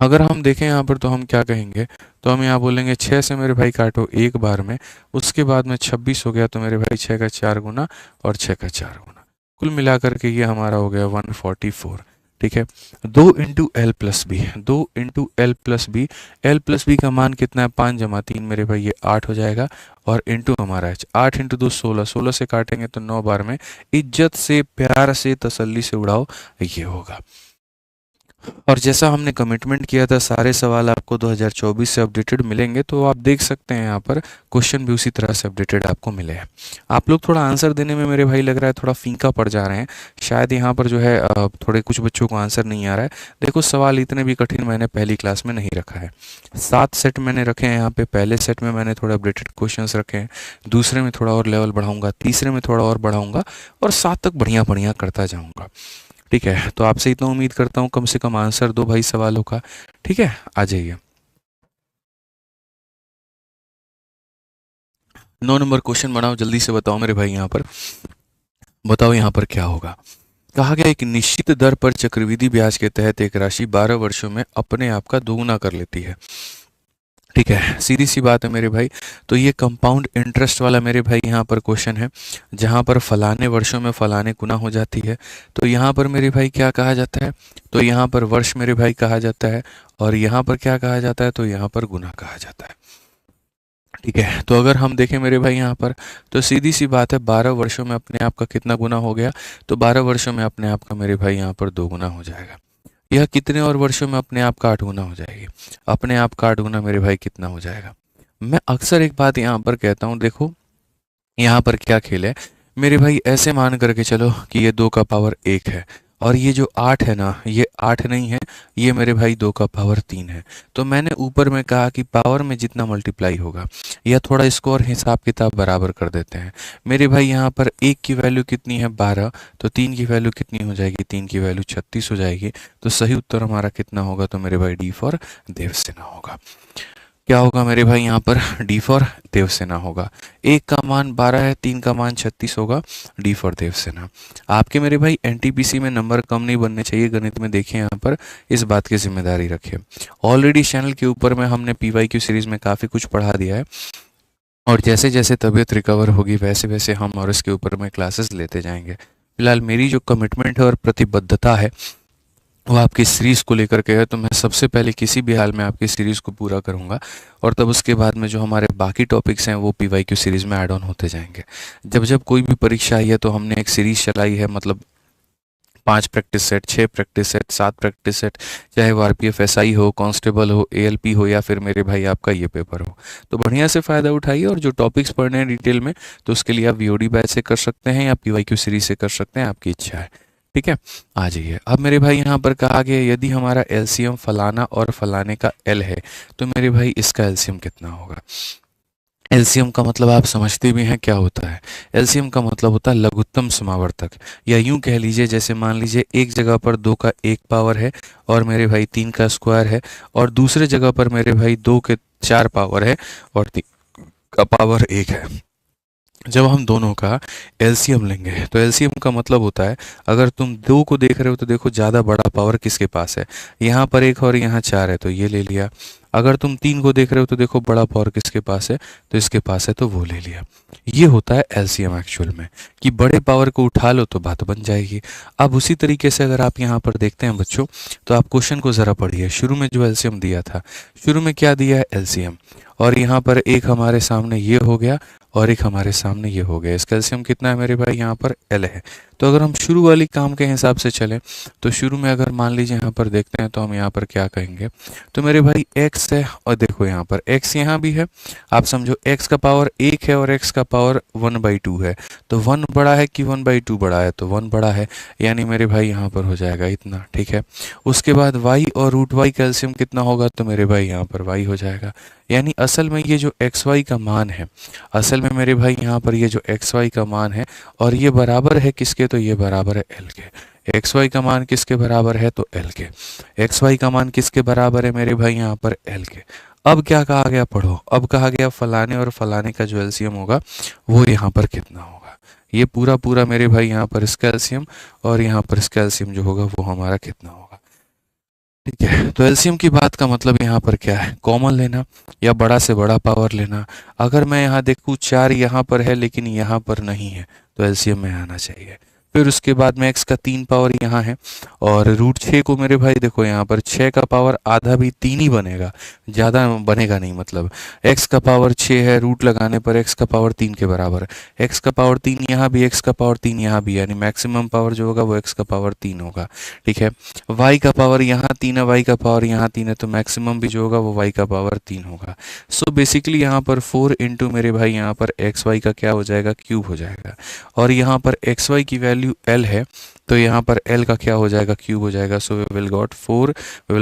अगर हम देखें यहाँ पर तो हम क्या कहेंगे, तो हम यहाँ बोलेंगे 6 से मेरे भाई काटो एक बार में, उसके बाद में 26 हो गया तो मेरे भाई 6 का 4 गुना और 6 का 4 गुना, कुल मिलाकर के ये हमारा हो गया 144। ठीक है, 2 × L + B, 2 × L + B, L + B का मान कितना है 5 × 3 मेरे भाई ये 8 हो जाएगा, और इंटू हमारा है 8 × 2 16, 16 से काटेंगे तो 9 बार में, इज्जत से प्यार से तसल्ली से उड़ाओ, ये होगा। और जैसा हमने कमिटमेंट किया था सारे सवाल आपको 2024 से अपडेटेड मिलेंगे, तो आप देख सकते हैं यहाँ पर क्वेश्चन भी उसी तरह से अपडेटेड आपको मिले हैं। आप लोग थोड़ा आंसर देने में मेरे भाई लग रहा है थोड़ा फीका पड़ जा रहे हैं, शायद यहाँ पर जो है थोड़े कुछ बच्चों को आंसर नहीं आ रहा है। देखो सवाल इतने भी कठिन मैंने पहली क्लास में नहीं रखा है। 7 सेट मैंने रखे हैं यहाँ पे, पहले सेट में मैंने थोड़े अपडेटेड क्वेश्चन रखे हैं, दूसरे में थोड़ा और लेवल बढ़ाऊंगा, तीसरे में थोड़ा और बढ़ाऊंगा, और 7 तक बढ़िया बढ़िया करता जाऊंगा। ठीक है, तो आपसे इतना उम्मीद करता हूँ कम से कम आंसर दो भाई सवालों का। ठीक है, आ जाइए। 9 नंबर क्वेश्चन बनाओ, जल्दी से बताओ मेरे भाई, यहाँ पर बताओ यहाँ पर क्या होगा। कहा गया एक निश्चित दर पर चक्रवृद्धि ब्याज के तहत एक राशि 12 वर्षों में अपने आप का दोगुना कर लेती है। ठीक है, सीधी सी बात है मेरे भाई। तो ये कंपाउंड इंटरेस्ट वाला मेरे भाई यहाँ पर क्वेश्चन है, जहाँ पर फलाने वर्षों में फलाने गुना हो जाती है। तो यहाँ पर मेरे भाई क्या कहा जाता है, तो यहाँ पर वर्ष मेरे भाई कहा जाता है, और यहाँ पर क्या कहा जाता है, तो यहाँ पर गुना कहा जाता है। ठीक है, तो अगर हम देखें मेरे भाई यहाँ पर, तो सीधी सी बात है 12 वर्षों में अपने आप का कितना गुना हो गया, तो 12 वर्षों में अपने आप का मेरे भाई यहाँ पर 2 गुना हो जाएगा। यह कितने और वर्षों में अपने आप का 8 गुना हो जाएगी, अपने आप का 8 गुना मेरे भाई कितना हो जाएगा। मैं अक्सर एक बात यहाँ पर कहता हूँ, देखो यहाँ पर क्या खेल है मेरे भाई, ऐसे मान करके चलो कि ये 2 का पावर 1 है, और ये जो 8 है ना ये 8 नहीं है, ये मेरे भाई 2 का पावर 3 है। तो मैंने ऊपर में कहा कि पावर में जितना मल्टीप्लाई होगा, या थोड़ा इसको और हिसाब किताब बराबर कर देते हैं मेरे भाई। यहाँ पर 1 की वैल्यू कितनी है 12, तो 3 की वैल्यू कितनी हो जाएगी, 3 की वैल्यू 36 हो जाएगी। तो सही उत्तर हमारा कितना होगा, तो मेरे भाई डी फॉर देवसेना होगा। क्या होगा मेरे भाई यहाँ पर, डी फॉर देवसेना होगा। 1 का मान 12 है, 3 का मान 36 होगा, डी फॉर देवसेना। आपके मेरे भाई एनटीपीसी में नंबर कम नहीं बनने चाहिए गणित में, देखिए यहाँ पर इस बात की जिम्मेदारी रखिए। ऑलरेडी चैनल के ऊपर में हमने पीवाईक्यू सीरीज में काफ़ी कुछ पढ़ा दिया है, और जैसे जैसे तबीयत रिकवर होगी वैसे वैसे हम और इसके ऊपर में क्लासेस लेते जाएंगे। फिलहाल मेरी जो कमिटमेंट है और प्रतिबद्धता है वो आपकी सीरीज़ को लेकर के है, तो मैं सबसे पहले किसी भी हाल में आपकी सीरीज़ को पूरा करूँगा और तब उसके बाद में जो हमारे बाकी टॉपिक्स हैं वो पीवाईक्यू सीरीज़ में ऐड ऑन होते जाएंगे। जब जब कोई भी परीक्षा आई है तो हमने एक सीरीज़ चलाई है, मतलब 5 practice set, 6 practice set, 7 practice set, चाहे वो आरपीएफ एसआई हो, कांस्टेबल हो, एएलपी हो या फिर मेरे भाई आपका ये पेपर हो। तो बढ़िया से फ़ायदा उठाइए, और जो टॉपिक्स पढ़ने हैं डिटेल में तो उसके लिए आप वीओडी बैच से कर सकते हैं या पीवाईक्यू सीरीज से कर सकते हैं, आपकी इच्छा है। ठीक है, आ जाइए। अब मेरे भाई यहाँ पर कहा गया यदि हमारा एलसीएम फलाना और फलाने का एल है तो मेरे भाई इसका एलसीएम कितना होगा। एलसीएम का मतलब आप समझते भी हैं क्या होता है। एलसीएम का मतलब होता है लघुत्तम समावर्तक, या यूं कह लीजिए जैसे मान लीजिए एक जगह पर 2 का 1 पावर है और मेरे भाई 3 का स्क्वायर है, और दूसरे जगह पर मेरे भाई 2 के 4 पावर है और 3 का पावर 1 है। जब हम दोनों का एलसीएम लेंगे तो एलसीएम का मतलब होता है, अगर तुम 2 को देख रहे हो तो देखो ज़्यादा बड़ा पावर किसके पास है, यहाँ पर 1 और यहाँ 4 है तो ये ले लिया। अगर तुम 3 को देख रहे हो तो देखो बड़ा पावर किसके पास है, तो इसके पास है तो वो ले लिया। ये होता है एलसीएम एक्चुअल में, कि बड़े पावर को उठा लो तो बात बन जाएगी। अब उसी तरीके से अगर आप यहाँ पर देखते हैं बच्चों, तो आप क्वेश्चन को ज़रा पढ़िए। शुरू में जो एलसीएम दिया था, शुरू में क्या दिया है, एलसीएम, और यहाँ पर एक हमारे सामने ये हो गया और एक हमारे सामने ये हो गया। इसका एलसीएम कितना है मेरे भाई, यहाँ पर एल है। तो अगर हम शुरू वाली काम के हिसाब से चलें तो शुरू में अगर मान लीजिए यहाँ पर देखते हैं तो हम यहाँ पर क्या कहेंगे, तो मेरे भाई x है, और देखो यहाँ पर x यहाँ भी है। आप समझो x का पावर 1 है और x का पावर 1/2 है, तो 1 बड़ा है कि 1/2 बड़ा है, तो 1 बड़ा है, यानी मेरे भाई यहाँ पर हो जाएगा इतना। ठीक है, उसके बाद y और रूट y का एलसीएम कितना होगा, तो मेरे भाई यहाँ पर y हो जाएगा। यानी असल में ये जो एक्स वाई का मान है, असल में मेरे भाई यहाँ पर ये जो एक्स वाई का मान है, और ये बराबर है किसके, तो ये बराबर है एल के। एक्स वाई का मान किसके बराबर है, तो एल के। एक्स वाई का मान किसके बराबर है मेरे भाई, यहाँ पर एल के। अब क्या कहा गया, पढ़ो। अब कहा गया फलाने और फलाने का जो एलसीएम होगा वो यहाँ पर कितना होगा। ये पूरा पूरा मेरे भाई यहाँ पर इसका एलसीएम और यहाँ पर इसका एलसीएम जो होगा वो हमारा कितना होगा। ठीक है, तो एलसीएम की बात का मतलब यहाँ पर क्या है, कॉमन लेना या बड़ा से बड़ा पावर लेना। अगर मैं यहाँ देखूँ 4 यहाँ पर है लेकिन यहाँ पर नहीं है, तो एलसीएम में आना चाहिए। फिर उसके बाद में x का 3 पावर यहाँ है, और रूट 6 को मेरे भाई देखो यहाँ पर 6 का पावर आधा भी 3 ही बनेगा, ज़्यादा बनेगा नहीं। मतलब x का पावर 6 है, रूट लगाने पर x का पावर 3 के बराबर है। x का पावर 3 यहाँ भी, x का पावर 3 यहाँ भी, यानी मैक्सिमम पावर जो होगा वो x का पावर 3 होगा। ठीक है, y का पावर यहाँ 3 है, y का पावर यहाँ 3 है, तो मैक्सिमम भी जो होगा वो y का पावर 3 होगा। सो बेसिकली यहाँ पर 4 इंटू मेरे भाई यहाँ पर एक्स वाई का क्या हो जाएगा, क्यूब हो जाएगा। और यहाँ पर एक्स वाई की वैल्यू l है, तो यहाँ पर l का क्या हो जाएगा, क्यूब हो जाएगा। So we will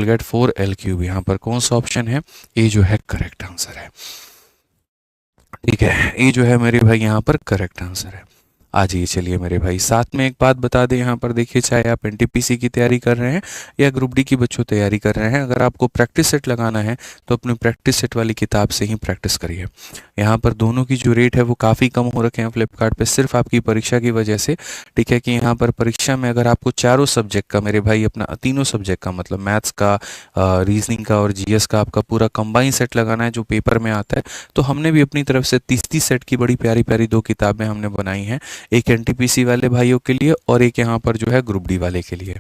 get 4l cube. यहाँ पर कौन सा ऑप्शन है, ए जो है करेक्ट आंसर है। ठीक है, ए जो है मेरे भाई यहाँ पर करेक्ट आंसर है। आ जाइए, चलिए मेरे भाई, साथ में एक बात बता दें यहाँ पर देखिए, चाहे आप एनटीपीसी की तैयारी कर रहे हैं या ग्रुप डी की बच्चों तैयारी कर रहे हैं, अगर आपको प्रैक्टिस सेट लगाना है तो अपनी प्रैक्टिस सेट वाली किताब से ही प्रैक्टिस करिए। यहाँ पर दोनों की जो रेट है वो काफ़ी कम हो रखे हैं फ्लिपकार्ट पे, सिर्फ आपकी परीक्षा की वजह से। ठीक है, कि यहाँ पर परीक्षा में अगर आपको चारों सब्जेक्ट का मेरे भाई, अपना तीनों सब्जेक्ट का मतलब मैथ्स का, रीजनिंग का और जीएस का आपका पूरा कंबाइन सेट लगाना है जो पेपर में आता है, तो हमने भी अपनी तरफ से 30 सेट की बड़ी प्यारी प्यारी 2 किताबें हमने बनाई हैं, एक एनटीपीसी वाले भाइयों के लिए और एक यहाँ पर जो है ग्रुप डी वाले के लिए।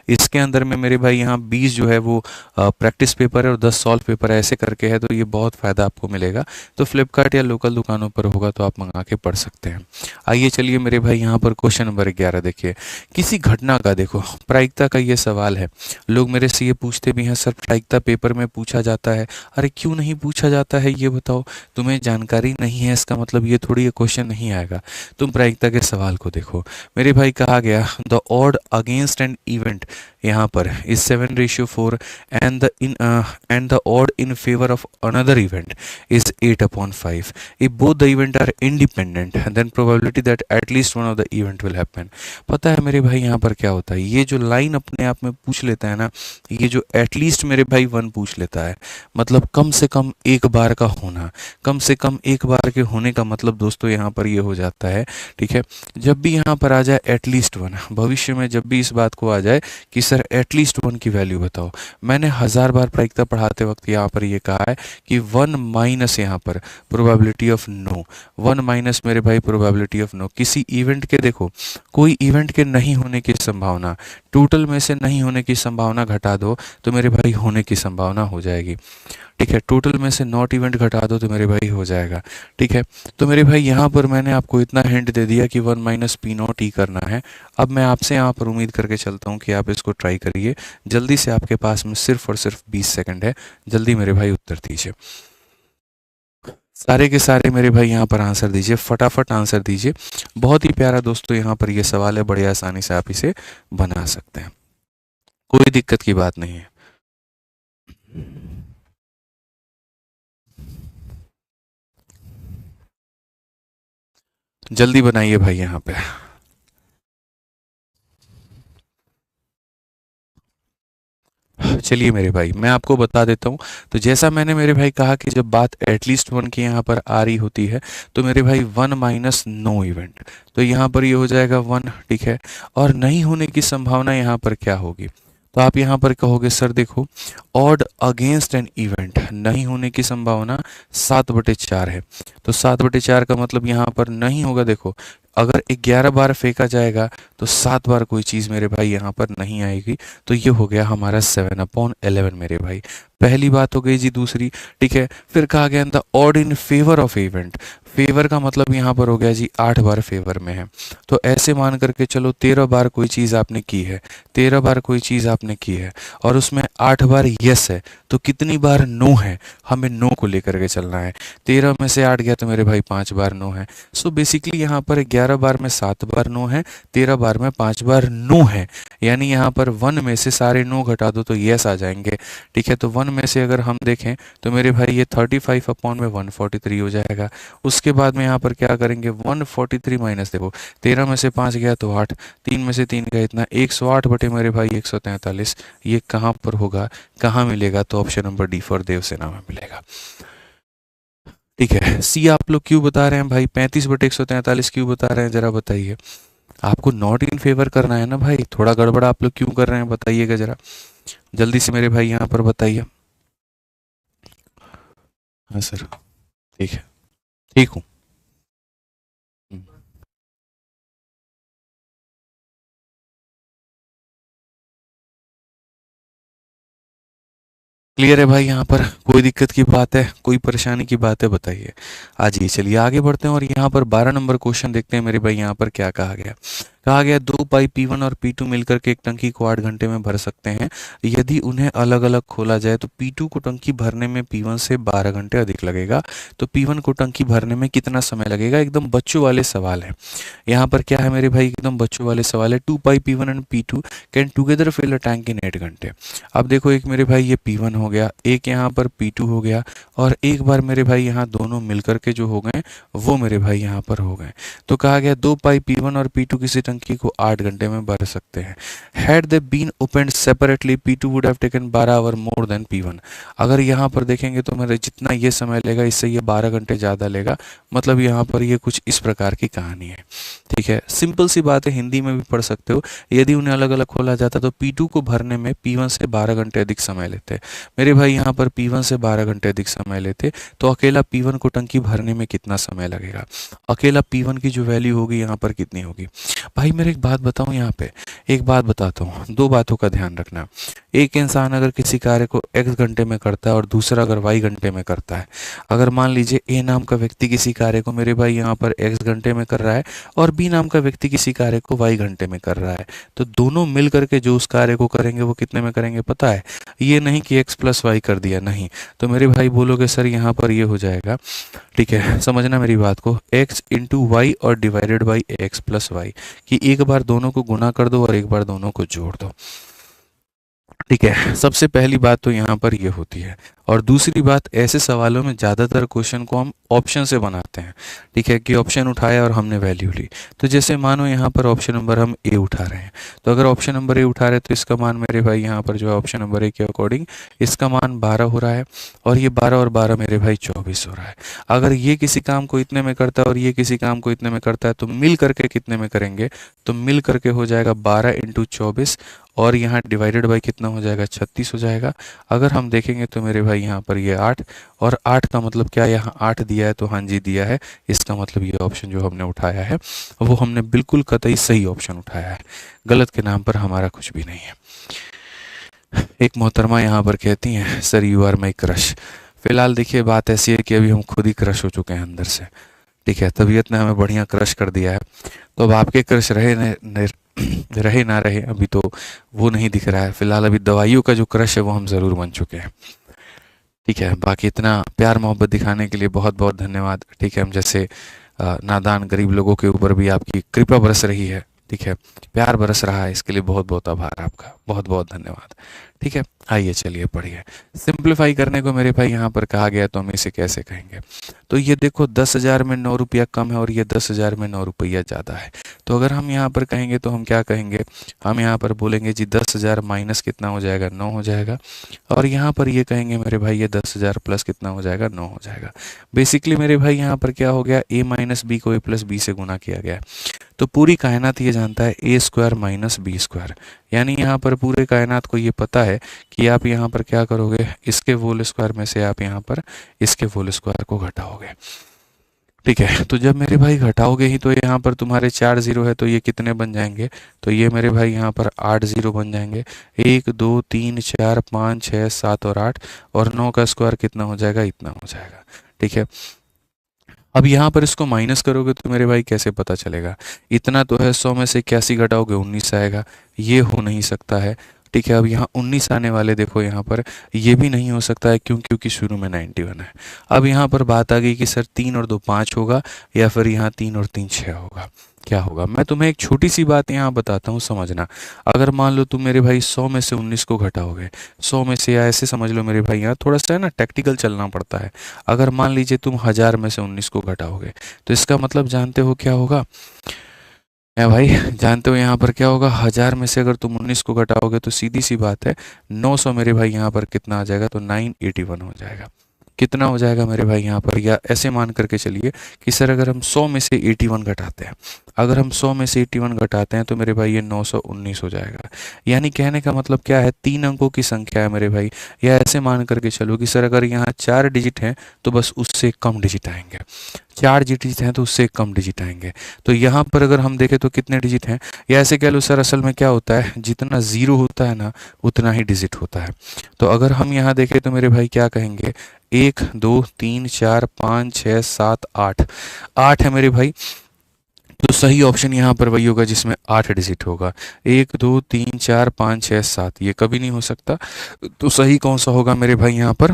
इसके अंदर में मेरे भाई यहाँ 20 जो है वो प्रैक्टिस पेपर है और 10 सॉल्व पेपर है, ऐसे करके है, तो ये बहुत फ़ायदा आपको मिलेगा। तो फ्लिपकार्ट या लोकल दुकानों पर होगा तो आप मंगा के पढ़ सकते हैं। आइए चलिए मेरे भाई, यहाँ पर क्वेश्चन नंबर 11 देखिए। किसी घटना का, देखो प्रायिकता का ये सवाल है, लोग मेरे से ये पूछते भी हैं सर प्रायिकता पेपर में पूछा जाता है। अरे क्यों नहीं पूछा जाता है ये बताओ, तुम्हें जानकारी नहीं है इसका मतलब ये थोड़ी ये क्वेश्चन नहीं आएगा। तुम प्रायिकता के सवाल को देखो मेरे भाई, कहा गया the odd against an event यहाँ पर is 7:4 and the odd in favour of another event is 8/5। If both the event are independent then probability that at least one of the event will happen. पता है मेरे भाई यहाँ पर क्या होता है, ये जो लाइन अपने आप में पूछ लेता है ना, ये जो एटलीस्ट मेरे भाई 1 पूछ लेता है, मतलब कम से कम एक बार का होना, कम से कम एक बार के होने का मतलब दोस्तों यहाँ पर ये हो जाता है। ठीक है, जब भी यहाँ पर आ जाए एटलीस्ट वन, भविष्य में जब भी इस बात को आ जाए कि सर एटलीस्ट वन की वैल्यू बताओ, मैंने 1000 बार प्रायिकता पढ़ाते वक्त यहाँ पर ये कहा है कि वन माइनस यहाँ पर probability of no, one minus मेरे भाई प्रोबेबिलिटी ऑफ नो। किसी इवेंट के देखो, कोई इवेंट के नहीं होने की संभावना, टोटल में से नहीं होने की संभावना घटा दो तो मेरे भाई होने की संभावना हो जाएगी। ठीक है, टोटल में से नॉट इवेंट घटा दो तो मेरे भाई हो जाएगा। ठीक है, तो मेरे भाई यहाँ पर मैंने आपको इतना हिंट दे दिया कि वन माइनस पी नॉट ई करना है। अब मैं आपसे यहाँ पर उम्मीद करके चलता हूँ कि आप इसको ट्राई करिए जल्दी से, आपके पास में सिर्फ और सिर्फ 20 सेकंड है, जल्दी मेरे भाई उत्तर दीजिए। सारे के सारे मेरे भाई यहाँ पर आंसर दीजिए, फटाफट आंसर दीजिए। बहुत ही प्यारा दोस्तों यहाँ पर ये सवाल है, बड़े आसानी से आप इसे बना सकते हैं, कोई दिक्कत की बात नहीं है। जल्दी बनाइए भाई यहाँ पे। चलिए मेरे भाई मैं आपको बता देता हूँ। तो जैसा मैंने मेरे भाई कहा कि जब बात एटलीस्ट वन की यहाँ पर आ रही होती है तो मेरे भाई वन माइनस नो इवेंट, तो यहाँ पर ये हो जाएगा वन। ठीक है, और नहीं होने की संभावना यहाँ पर क्या होगी, तो आप यहाँ पर कहोगे सर देखो ऑड अगेंस्ट एन इवेंट, नहीं होने की संभावना 7/4 है। तो 7/4 का मतलब यहाँ पर नहीं होगा। देखो अगर 11 बार फेंका जाएगा तो 7 बार कोई चीज़ मेरे भाई यहाँ पर नहीं आएगी, तो ये हो गया हमारा 7/11 मेरे भाई। पहली बात हो गई जी। दूसरी, ठीक है, फिर कहा गया the odd in favour of event, favour का मतलब यहाँ पर हो गया जी 8 बार फेवर में है। तो ऐसे मान करके चलो 13 बार कोई चीज़ आपने की है, 13 बार कोई चीज़ आपने की है और उसमें 8 बार यस है, तो कितनी बार नो है, हमें नो को लेकर के चलना है। 13 में से 8 गया तो मेरे भाई 5 बार नो है। सो बेसिकली यहाँ पर 11 बार में 7 बार नो है, 13 बार में 5 बार नो है, यानी यहाँ पर 1 में से सारे नो घटा दो तो यस आ जाएंगे। ठीक है, तो 1 में से अगर हम देखें तो मेरे भाई ये 35/143 हो जाएगा। उसके बाद में यहाँ पर क्या करेंगे, 143 माइनस, देखो 13 में से 5 गया तो 8, 3 में से 3 गया इतना, 108 बटे मेरे भाई 143। ये कहाँ पर होगा, कहाँ मिलेगा, तो option number D for Devsena में मिलेगा। ठीक है, सी आप लोग क्यों बता रहे हैं भाई, 35/143 क्यों बता रहे हैं, जरा बताइए। आपको नॉट इन फेवर करना है ना भाई, थोड़ा गड़बड़ आप लोग क्यों कर रहे हैं बताइएगा जरा, जल्दी से मेरे भाई यहाँ पर बताइए। हाँ सर, ठीक है, ठीक हूँ। क्लियर है भाई, यहाँ पर कोई दिक्कत की बात है, कोई परेशानी की बात है बताइए। आज ये चलिए आगे बढ़ते हैं और यहाँ पर 12 नंबर क्वेश्चन देखते हैं मेरे भाई। यहाँ पर क्या कहा गया, कहा गया 2 पाई P1 और P2 मिलकर के एक टंकी को 8 घंटे में भर सकते हैं। यदि उन्हें अलग अलग खोला जाए तो P2 को टंकी भरने में P1 से 12 घंटे अधिक लगेगा, तो P1 को टंकी भरने में कितना समय लगेगा। एकदम बच्चों वाले सवाल है, यहाँ पर क्या है मेरे भाई, एकदम बच्चों वाले सवाल है। 2 pipe P1 and P2 can together fill a tank in 8 घंटे। अब देखो एक मेरे भाई ये P1 हो गया, एक यहाँ पर P2 हो गया, और एक बार मेरे भाई यहाँ दोनों मिलकर के जो हो गए वो मेरे भाई यहाँ पर हो गए। तो कहा गया 2 पाई P1 और P2 किसी टंकी को 8 घंटे में भर सकते हैं। Had they been opened separately P2 would have taken 12 hour more than P1। अगर यहाँ पर देखेंगे तो मेरे जितना ये समय लेगा इससे ये 12 घंटे ज़्यादा लेगा, मतलब यहाँ पर ये कुछ इस प्रकार की कहानी है। ठीक है, सिंपल सी बात है, हिंदी में भी पढ़ सकते हो। यदि उन्हें अलग अलग खोला जाता तो P2 को भरने में P1 से 12 घंटे अधिक समय लेते मेरे भाई। यहाँ पर P1 से 12 घंटे अधिक समय लेते तो अकेला P1 को टंकी भरने में कितना समय लगेगा, अकेला P1 की जो वैल्यू होगी यहाँ पर कितनी होगी। भाई मेरे एक बात बताऊँ, यहाँ पे एक बात बताता हूँ, दो बातों का ध्यान रखना। एक इंसान अगर किसी कार्य को x घंटे में करता है और दूसरा अगर y घंटे में करता है, अगर मान लीजिए A नाम का व्यक्ति किसी कार्य को मेरे भाई यहाँ पर x घंटे में कर रहा है और B नाम का व्यक्ति किसी कार्य को y घंटे में कर रहा है, तो दोनों मिल करके जो उस कार्य को करेंगे वो कितने में करेंगे पता है। ये नहीं कि x + y कर दिया, नहीं। तो मेरे भाई बोलोगे सर यहाँ पर ये हो जाएगा, ठीक है समझना मेरी बात को, x × y और डिवाइडेड बाई x + y, कि एक बार दोनों को गुना कर दो और एक बार दोनों को जोड़ दो। ठीक है, सबसे पहली बात तो यहाँ पर ये होती है। और दूसरी बात, ऐसे सवालों में ज़्यादातर क्वेश्चन को हम ऑप्शन से बनाते हैं। ठीक है, कि ऑप्शन उठाया और हमने वैल्यू ली। तो जैसे मानो यहाँ पर ऑप्शन नंबर हम ए उठा रहे हैं, तो अगर ऑप्शन नंबर ए उठा रहे हैं तो इसका मान मेरे भाई यहाँ पर जो है ऑप्शन नंबर ए के अकॉर्डिंग इसका मान 12 हो रहा है, और ये 12 और 12 मेरे भाई 24 हो रहा है। अगर ये किसी काम को इतने में करता है और ये किसी काम को इतने में करता है, तो मिल करके कितने में करेंगे, तो मिल करके हो जाएगा 12 × 24, और यहाँ डिवाइडेड बाई कितना हो जाएगा, 36 हो जाएगा। अगर हम देखेंगे तो मेरे भाई यहाँ पर ये 8, और 8 का मतलब क्या, यहाँ 8 दिया है तो हाँ जी दिया है। इसका मतलब ये ऑप्शन जो हमने उठाया है वो हमने बिल्कुल कतई सही ऑप्शन उठाया है, गलत के नाम पर हमारा कुछ भी नहीं है। एक मोहतरमा यहाँ पर कहती हैं, sir you are my crush. फिलहाल देखिए बात ऐसी है कि अभी हम खुद ही क्रश हो चुके हैं अंदर से। ठीक है, तबीयत ने हमें बढ़िया क्रश कर दिया है। तो अब आपके क्रश रहे ना रहे अभी तो वो नहीं दिख रहा है। फिलहाल अभी दवाइयों का जो क्रश है वो हम ज़रूर बन चुके हैं। ठीक है, बाकी इतना प्यार मोहब्बत दिखाने के लिए बहुत बहुत धन्यवाद। ठीक है, हम जैसे नादान गरीब लोगों के ऊपर भी आपकी कृपा बरस रही है। ठीक है, प्यार बरस रहा है, इसके लिए बहुत बहुत आभार आपका, बहुत बहुत धन्यवाद। ठीक है, आइए चलिए पढ़िए। सिंप्लीफाई करने को मेरे भाई यहाँ पर कहा गया, तो हम इसे कैसे कहेंगे। तो ये देखो 10,000 में 9 रुपया कम है और ये 10,000 में 9 रुपया ज़्यादा है। तो अगर हम यहाँ पर कहेंगे तो हम क्या कहेंगे, हम यहाँ पर बोलेंगे जी 10,000 माइनस कितना हो जाएगा, 9 हो जाएगा। और यहाँ पर ये कहेंगे मेरे भाई ये 10,000 प्लस कितना हो जाएगा, 9 हो जाएगा। बेसिकली मेरे भाई यहाँ पर क्या हो गया, a माइनस बी को a प्लस बी से गुना किया गया है। तो पूरी कायनात ये जानता है ए स्क्वायर माइनस बी स्क्वायर, यानी यहाँ पर पूरे कायनात को ये पता है कि आप यहाँ पर क्या करोगे, इसके होल स्क्वायर में से आप यहाँ पर इसके होल स्क्वायर को घटाओगे। ठीक है, तो जब मेरे भाई घटाओगे ही तो यहाँ पर तुम्हारे 4 जीरो है, तो ये कितने बन जाएंगे, तो ये मेरे भाई यहाँ पर 8 जीरो बन जाएंगे। 1 2 3 4 5 6 7 और 8, और 9 का स्क्वायर कितना हो जाएगा, इतना हो जाएगा। ठीक है, अब यहाँ पर इसको माइनस करोगे तो मेरे भाई कैसे पता चलेगा, इतना तो है, 100 में से 81 घटाओगे 19 आएगा, ये हो नहीं सकता है। ठीक है, अब यहाँ 19 आने वाले देखो यहाँ पर, ये भी नहीं हो सकता है, क्यों, क्योंकि शुरू में 91 है। अब यहाँ पर बात आ गई कि सर 3 और 2 5 होगा, या फिर यहाँ 3 और 3 6 होगा, क्या होगा। मैं तुम्हें एक छोटी सी बात यहाँ बताता हूँ, समझना। अगर मान लो तुम मेरे भाई 100 में से 19 को घटाओगे, 100 में से, या ऐसे समझ लो मेरे भाई, यहाँ थोड़ा सा है ना टैक्टिकल चलना पड़ता है। अगर मान लीजिए तुम 1000 में से 19 को घटाओगे, तो इसका मतलब जानते हो क्या होगा, है भाई, जानते हो यहाँ पर क्या होगा, 1000 में से अगर तुम 19 को घटाओगे तो सीधी सी बात है 900 मेरे भाई यहाँ पर कितना आ जाएगा, तो 981 हो जाएगा। कितना हो जाएगा मेरे भाई यहाँ पर, या ऐसे मान करके चलिए कि सर अगर हम 100 में से 81 घटाते हैं, अगर हम 100 में से 81 घटाते हैं तो मेरे भाई ये 919 हो जाएगा। यानी कहने का मतलब क्या है, 3 अंकों की संख्या है मेरे भाई। या ऐसे मान करके चलो कि सर अगर यहाँ 4 डिजिट हैं तो बस उससे कम डिजिट आएंगे, 4 डिजिट हैं तो उससे कम डिजिट आएंगे। तो यहाँ पर अगर हम देखें तो कितने डिजिट हैं, या ऐसे कह लो सर असल में क्या होता है, जितना ज़ीरो होता है ना उतना ही डिजिट होता है। तो अगर हम यहाँ देखें तो मेरे भाई क्या कहेंगे, 1 2 3 4 5 6 7 8, 8 है मेरे भाई। तो सही ऑप्शन यहाँ पर वही होगा जिसमें 8 डिजिट होगा। 1 2 3 4 5 6 7, ये कभी नहीं हो सकता। तो सही कौन सा होगा मेरे भाई यहाँ पर,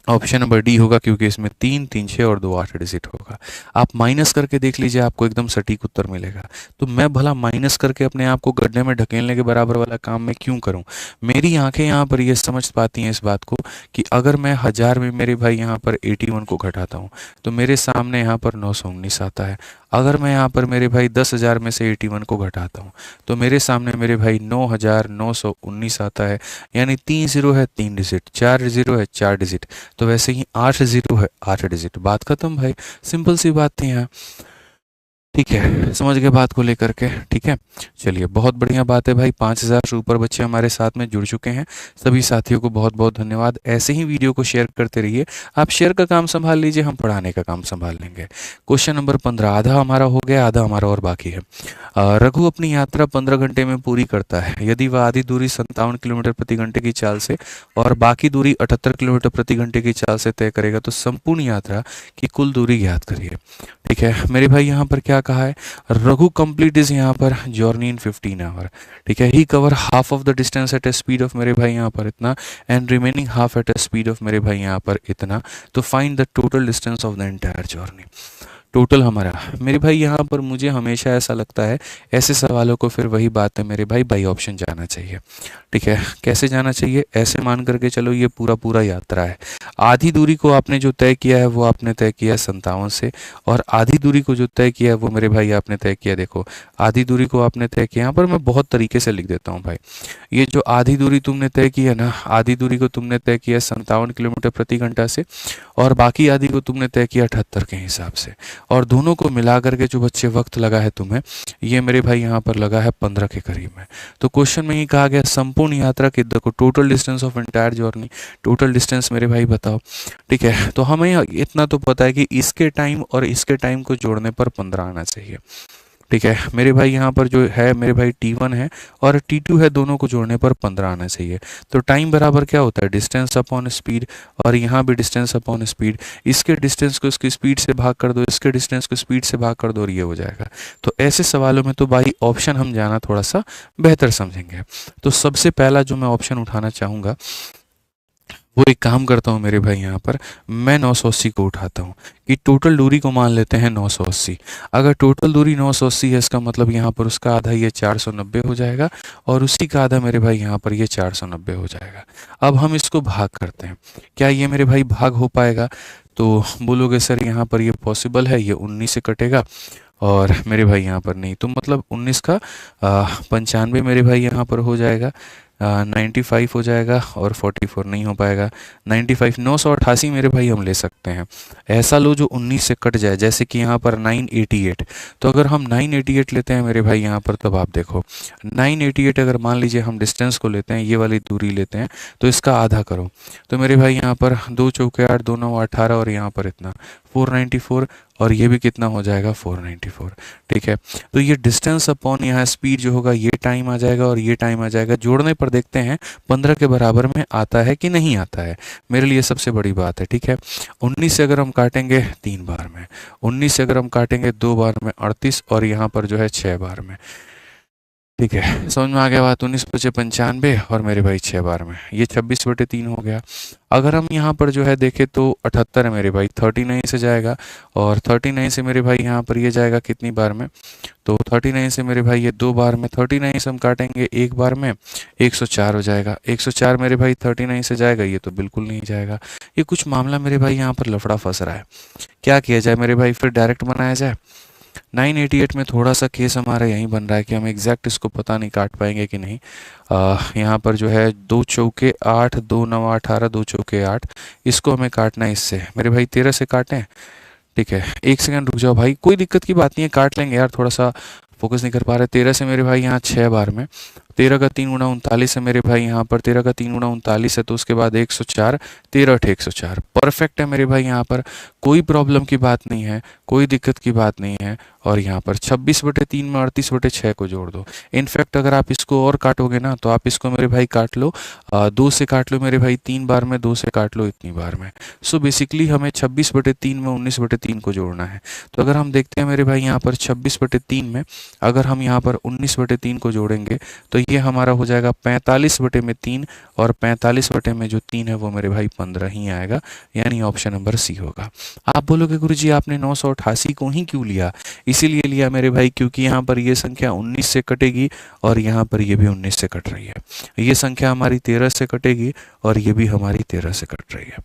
ऑप्शन नंबर डी होगा, क्योंकि इसमें 3 3 6 और 2 8 डिजिट होगा। आप माइनस करके देख लीजिए, आपको एकदम सटीक उत्तर मिलेगा। तो मैं भला माइनस करके अपने आप को गड्ढे में ढकेलने के बराबर वाला काम मैं क्यों करूं। मेरी आंखें यहाँ पर ये समझ पाती हैं इस बात को कि अगर मैं 1000 में मेरे भाई यहाँ पर 81 को घटाता हूँ तो मेरे सामने यहाँ पर 919 आता है। अगर मैं यहाँ पर मेरे भाई 10,000 में से 81 को घटाता हूँ तो मेरे सामने मेरे भाई 9,919 आता है। यानी 3 जीरो है 3 डिजिट, 4 जीरो है 4 डिजिट, तो वैसे ही 8 जीरो है 8 डिजिट। बात खत्म भाई, सिंपल सी बात थी यहाँ। ठीक है, समझ गए बात को लेकर के। ठीक है, चलिए बहुत बढ़िया बात है भाई, 5,000 से ऊपर बच्चे हमारे साथ में जुड़ चुके हैं। सभी साथियों को बहुत बहुत धन्यवाद। ऐसे ही वीडियो को शेयर करते रहिए। आप शेयर का काम संभाल लीजिए, हम पढ़ाने का काम संभाल लेंगे। क्वेश्चन नंबर 15, आधा हमारा हो गया, आधा हमारा और बाकी है। रघु अपनी यात्रा 15 घंटे में पूरी करता है। यदि वह आधी दूरी 57 किलोमीटर प्रति घंटे की चाल से और बाकी दूरी 78 किलोमीटर प्रति घंटे की चाल से तय करेगा तो संपूर्ण यात्रा की कुल दूरी ज्ञात करिए। ठीक है मेरे भाई, यहाँ पर क्या कहा है, रघु कंप्लीट इज यहाँ पर जर्नी इन 15 आवर। ठीक है, he cover half of the distance at a speed of मेरे भाई यहाँ पर इतना, and remaining half at a speed of मेरे भाई यहाँ पर इतना। तो find the total distance of the entire journey. Total हमारा। मेरे भाई यहाँ पर मुझे हमेशा ऐसा लगता है ऐसे सवालों को फिर वही बात है मेरे भाई, बाई ऑप्शन जाना चाहिए। ठीक है, कैसे जाना चाहिए, ऐसे मान करके चलो ये पूरा पूरा यात्रा है। आधी दूरी को आपने जो तय किया है वो आपने तय किया 57 से, और आधी दूरी को जो तय किया है वो मेरे भाई आपने तय किया, देखो आधी दूरी को आपने तय किया, यहाँ पर मैं बहुत तरीके से लिख देता हूँ भाई। ये जो आधी दूरी तुमने तय की है ना, आधी दूरी को तुमने तय किया 57 किलोमीटर प्रति घंटा से, और बाकी आधी को तुमने तय किया 78 के हिसाब से, और दोनों को मिला करके जो बच्चे वक्त लगा है तुम्हें, ये मेरे भाई यहाँ पर लगा है 15 के करीब में। तो क्वेश्चन में ही कहा गया संपूर्ण यात्रा की, देखो total distance of entire journey, total distance मेरे भाई बताओ। ठीक है, तो हमें इतना तो पता है कि इसके टाइम और इसके टाइम को जोड़ने पर 15 आना चाहिए। ठीक है मेरे भाई, यहाँ पर जो है मेरे भाई T1 है और T2 है, दोनों को जोड़ने पर 15 आना चाहिए। तो टाइम बराबर क्या होता है, डिस्टेंस अपॉन स्पीड, और यहाँ भी डिस्टेंस अपॉन स्पीड। इसके डिस्टेंस को इसकी स्पीड से भाग कर दो, इसके डिस्टेंस को स्पीड से भाग कर दो, और ये हो जाएगा। तो ऐसे सवालों में तो भाई ऑप्शन हम जाना थोड़ा सा बेहतर समझेंगे। तो सबसे पहला जो मैं ऑप्शन उठाना चाहूँगा, वो एक काम करता हूँ मेरे भाई, यहाँ पर मैं 980 को उठाता हूँ कि टोटल दूरी को मान लेते हैं 980। अगर टोटल दूरी 980 है, इसका मतलब यहाँ पर उसका आधा ये 490 हो जाएगा, और उसी का आधा मेरे भाई यहाँ पर ये 490 हो जाएगा। अब हम इसको भाग करते हैं, क्या ये मेरे भाई भाग हो पाएगा? तो बोलोगे सर यहाँ पर ये पॉसिबल है, ये 19 से कटेगा, और मेरे भाई यहाँ पर नहीं, तो मतलब 19 का 95 मेरे भाई यहाँ पर हो जाएगा, 95 हो जाएगा, और 44 नहीं हो पाएगा। 95 988 मेरे भाई हम ले सकते हैं, ऐसा लो जो 19 से कट जाए, जैसे कि यहाँ पर 988। तो अगर हम 988 लेते हैं मेरे भाई यहाँ पर, तब आप देखो 988 अगर मान लीजिए हम डिस्टेंस को लेते हैं, ये वाली दूरी लेते हैं, तो इसका आधा करो, तो मेरे भाई यहाँ पर 2 चौके 8, 2 9 18, और यहाँ पर इतना 494, और ये भी कितना हो जाएगा 494। ठीक है, तो ये डिस्टेंस अपॉन यहाँ स्पीड जो होगा, ये टाइम आ जाएगा और ये टाइम आ जाएगा, जोड़ने पर देखते हैं 15 के बराबर में आता है कि नहीं आता है, मेरे लिए सबसे बड़ी बात है। ठीक है, 19 से अगर हम काटेंगे 3 बार में, 19 से अगर हम काटेंगे 2 बार में 38, और यहाँ पर जो है 6 बार में। ठीक है, समझ में आ गया बात? 19 पचे 95, और मेरे भाई 6 बार में, ये 26/3 हो गया। अगर हम यहाँ पर जो है देखें तो 78 है मेरे भाई, 39 से जाएगा, और 39 से मेरे भाई यहाँ पर ये जाएगा कितनी बार में, तो 39 से मेरे भाई ये 2 बार में, 39 से हम काटेंगे 1 बार में, 104 हो जाएगा। 104 मेरे भाई 39 से जाएगा, ये तो बिल्कुल नहीं जाएगा। ये कुछ मामला मेरे भाई यहाँ पर लफड़ा फंस रहा है, क्या किया जाए मेरे भाई? फिर डायरेक्ट बनाया जाए? 988 में थोड़ा सा केस हमारा यहीं बन रहा है कि हम एग्जैक्ट इसको पता नहीं काट पाएंगे कि नहीं। यहाँ पर जो है 2 चौके 8, 2 9 18, 2 चौके 8, इसको हमें काटना है इससे मेरे भाई 13 से काटें। ठीक है, एक सेकंड रुक जाओ भाई, कोई दिक्कत की बात नहीं है, काट लेंगे यार, थोड़ा सा फोकस नहीं कर पा रहे। 13 से मेरे भाई यहाँ 6 बार में, 13 का 3 गुना 39 है मेरे भाई यहाँ पर, 13 का 3 गुना 39 है, तो उसके बाद 104, 13 8 104, परफेक्ट है मेरे भाई यहाँ पर, कोई प्रॉब्लम की बात नहीं है, कोई दिक्कत की बात नहीं है। और यहाँ पर 26/3 में 38/6 को जोड़ दो। इनफैक्ट अगर आप इसको और काटोगे ना, तो आप इसको मेरे भाई काट लो, 2 से काट लो मेरे भाई 3 बार में, 2 से काट लो इतनी बार में। सो बेसिकली हमें 26/3 में 19/3 को जोड़ना है। तो अगर हम देखते हैं मेरे भाई यहाँ पर 26/3 में अगर हम यहाँ पर 19/3 को जोड़ेंगे, तो ये हमारा हो जाएगा 45/3, और 45 जो 3 है वो मेरे भाई 15 ही आएगा, यानी ऑप्शन नंबर सी होगा। आप बोलोगे गुरुजी आपने 988 को ही क्यों लिया? इसीलिए लिया मेरे भाई क्योंकि यहाँ पर ये संख्या 19 से कटेगी, और यहाँ पर ये भी 19 से कट रही है। ये संख्या हमारी 13 से कटेगी, और ये भी हमारी 13 से कट रही है।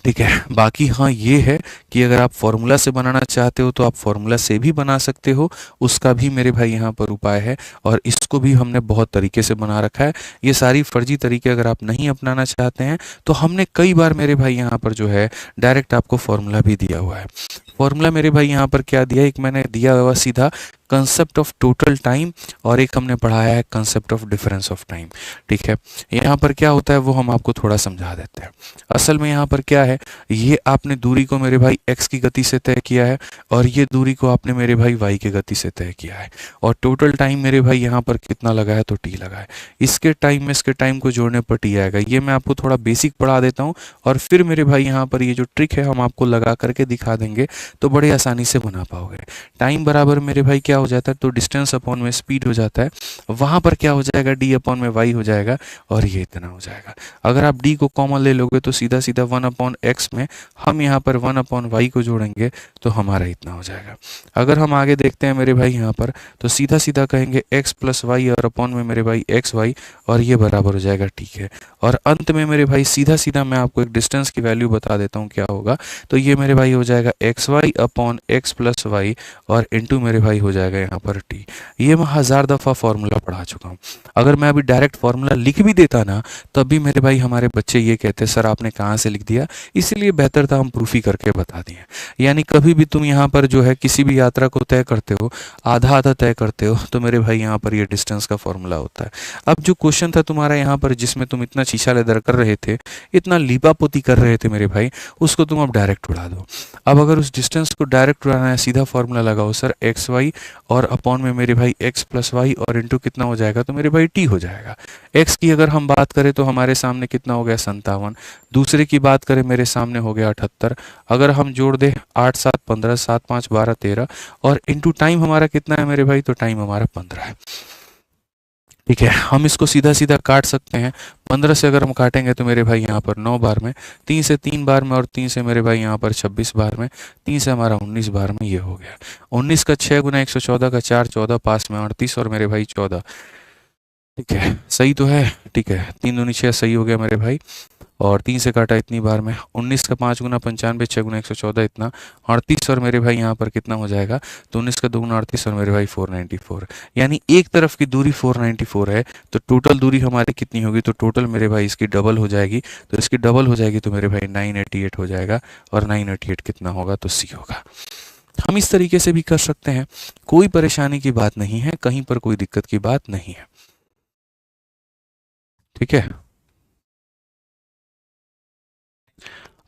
ठीक है, बाकी हाँ ये है कि अगर आप फॉर्मूला से बनाना चाहते हो तो आप फॉर्मूला से भी बना सकते हो, उसका भी मेरे भाई यहाँ पर उपाय है, और इसको भी हमने बहुत तरीके से बना रखा है। ये सारी फर्जी तरीके अगर आप नहीं अपनाना चाहते हैं, तो हमने कई बार मेरे भाई यहाँ पर जो है डायरेक्ट आपको फॉर्मूला भी दिया हुआ है। फॉर्मूला मेरे भाई यहाँ पर क्या दिया, एक मैंने दिया हुआ सीधा कंसेप्ट ऑफ टोटल टाइम, और एक हमने पढ़ाया है concept of difference of time. ठीक है, यहाँ पर क्या होता है वो हम आपको थोड़ा समझा देते हैं। असल में यहाँ पर क्या है, ये आपने दूरी को मेरे भाई x की गति से तय किया है, और ये दूरी को आपने मेरे भाई y की गति से तय किया है, और टोटल टाइम मेरे भाई यहाँ पर कितना लगा है, तो t लगा है। इसके टाइम में इसके टाइम को जोड़ने पर t आएगा। ये मैं आपको थोड़ा बेसिक पढ़ा देता हूँ, और फिर मेरे भाई यहाँ पर ये जो ट्रिक है हम आपको लगा करके दिखा देंगे तो बड़े आसानी से बना पाओगे। टाइम बराबर मेरे भाई क्या हो जाता है, तो डिस्टेंस अपॉन में स्पीड हो जाता है, वहाँ पर क्या हो जाएगा, डी अपॉन में वाई हो जाएगा, और ये इतना हो जाएगा। अगर आप डी को कॉमन ले लोगे तो सीधा सीधा 1/x में हम यहाँ पर 1/y को जोड़ेंगे तो हमारा इतना हो जाएगा। अगर हम आगे देखते हैं मेरे भाई यहाँ पर, तो सीधा सीधा कहेंगे x प्लस वाई और अपॉन में मेरे भाई एक्स वाई, और ये बराबर हो जाएगा, ठीक है। और अंत में मेरे भाई सीधा सीधा मैं आपको एक डिस्टेंस की वैल्यू बता देता हूँ क्या होगा, तो ये मेरे भाई हो जाएगा X Y upon X plus Y, और इंटू मेरे भाई हो जाएगा यहाँ पर टी। ये मैं 1000 दफ़ा फॉर्मूला पढ़ा चुका हूँ। अगर मैं अभी डायरेक्ट फॉर्मूला लिख भी देता ना, तब भी मेरे भाई हमारे बच्चे ये कहते सर आपने कहाँ से लिख दिया, इसीलिए बेहतर था हम प्रूफ ही करके बता दिए। यानी कभी भी तुम यहाँ पर जो है किसी भी यात्रा को तय करते हो, आधा आधा तय करते हो, तो मेरे भाई यहाँ पर ये डिस्टेंस का फॉर्मूला होता है। अब जो क्वेश्चन था तुम्हारा यहाँ पर, जिसमें तुम इतना शीशा लेदर कर रहे थे, इतना लीपापोती कर रहे थे मेरे भाई, उसको तुम अब डायरेक्ट उड़ा दो। अब अगर उस डिस्टेंस को डायरेक्ट उड़ाना है, सीधा फॉर्मूला लगाओ सर, एक्स वाई और अपॉन में मेरे भाई एक्स प्लस वाई, और इंटू कितना हो जाएगा, तो मेरे भाई टी हो जाएगा। एक्स की अगर हम बात करें तो हमारे सामने कितना हो गया, 57। दूसरे की बात करें मेरे सामने हो गया 78। अगर हम जोड़ दें 8 7 15, 7 5 12 13, और इंटू टाइम हमारा कितना है मेरे भाई, तो टाइम हमारा 15 है, ठीक है। हम इसको सीधा सीधा काट सकते हैं। 15 से अगर हम काटेंगे तो मेरे भाई यहाँ पर 9 बार में, 3 से 3 बार में, और 3 से मेरे भाई यहाँ पर 26 बार में, 3 से हमारा 19 बार में, ये हो गया। 19 का 6 गुना 114 का 4, 14 पास में 38, और मेरे भाई 14, ठीक है। सही तो है, ठीक है। 3 दूनी 6 सही हो गया मेरे भाई, और 3 से काटा इतनी बार में। 19 का 5 गुना 95, 6 गुना 114 इतना 38, और मेरे भाई यहाँ पर कितना हो जाएगा, तो 19 का 2 गुना 38, और मेरे भाई 494। यानी एक तरफ की दूरी 494 है, तो टोटल दूरी हमारी कितनी होगी, तो टोटल मेरे भाई इसकी डबल हो जाएगी, तो इसकी डबल हो जाएगी तो मेरे भाई 988 हो जाएगा, और 988 कितना होगा, तो सी होगा। हम इस तरीके से भी कर सकते हैं, कोई परेशानी की बात नहीं है, कहीं पर कोई दिक्कत की बात नहीं है, ठीक है।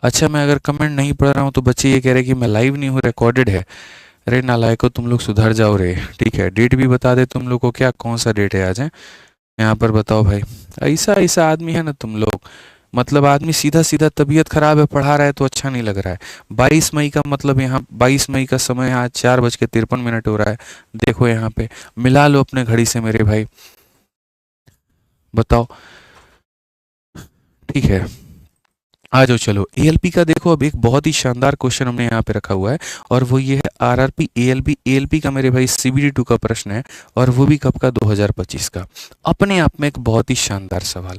अच्छा, मैं अगर कमेंट नहीं पढ़ रहा हूँ तो बच्चे ये कह रहे हैं कि मैं लाइव नहीं हूँ, रिकॉर्डेड है। अरे नालायको, तुम लोग सुधर जाओ रे, ठीक है। डेट भी बता दे तुम लोग को, क्या कौन सा डेट है आज है, यहाँ पर बताओ भाई। ऐसा ऐसा आदमी है ना तुम लोग, मतलब आदमी सीधा सीधा तबीयत खराब है पढ़ा रहा है तो अच्छा नहीं लग रहा है। 22 मई का मतलब, यहाँ 22 मई का समय आज 4:53 हो रहा है। देखो यहाँ पे मिला लो अपने घड़ी से मेरे भाई, बताओ, ठीक है। आ जाओ, चलो एएलपी का देखो। अब एक बहुत ही शानदार क्वेश्चन हमने यहाँ पे रखा हुआ है, और वो ये है आरआरपी एएलपी। एएलपी का मेरे भाई सीबीडी 2 का प्रश्न है, और वो भी कब का, 2025 का। अपने आप में एक बहुत ही शानदार सवाल,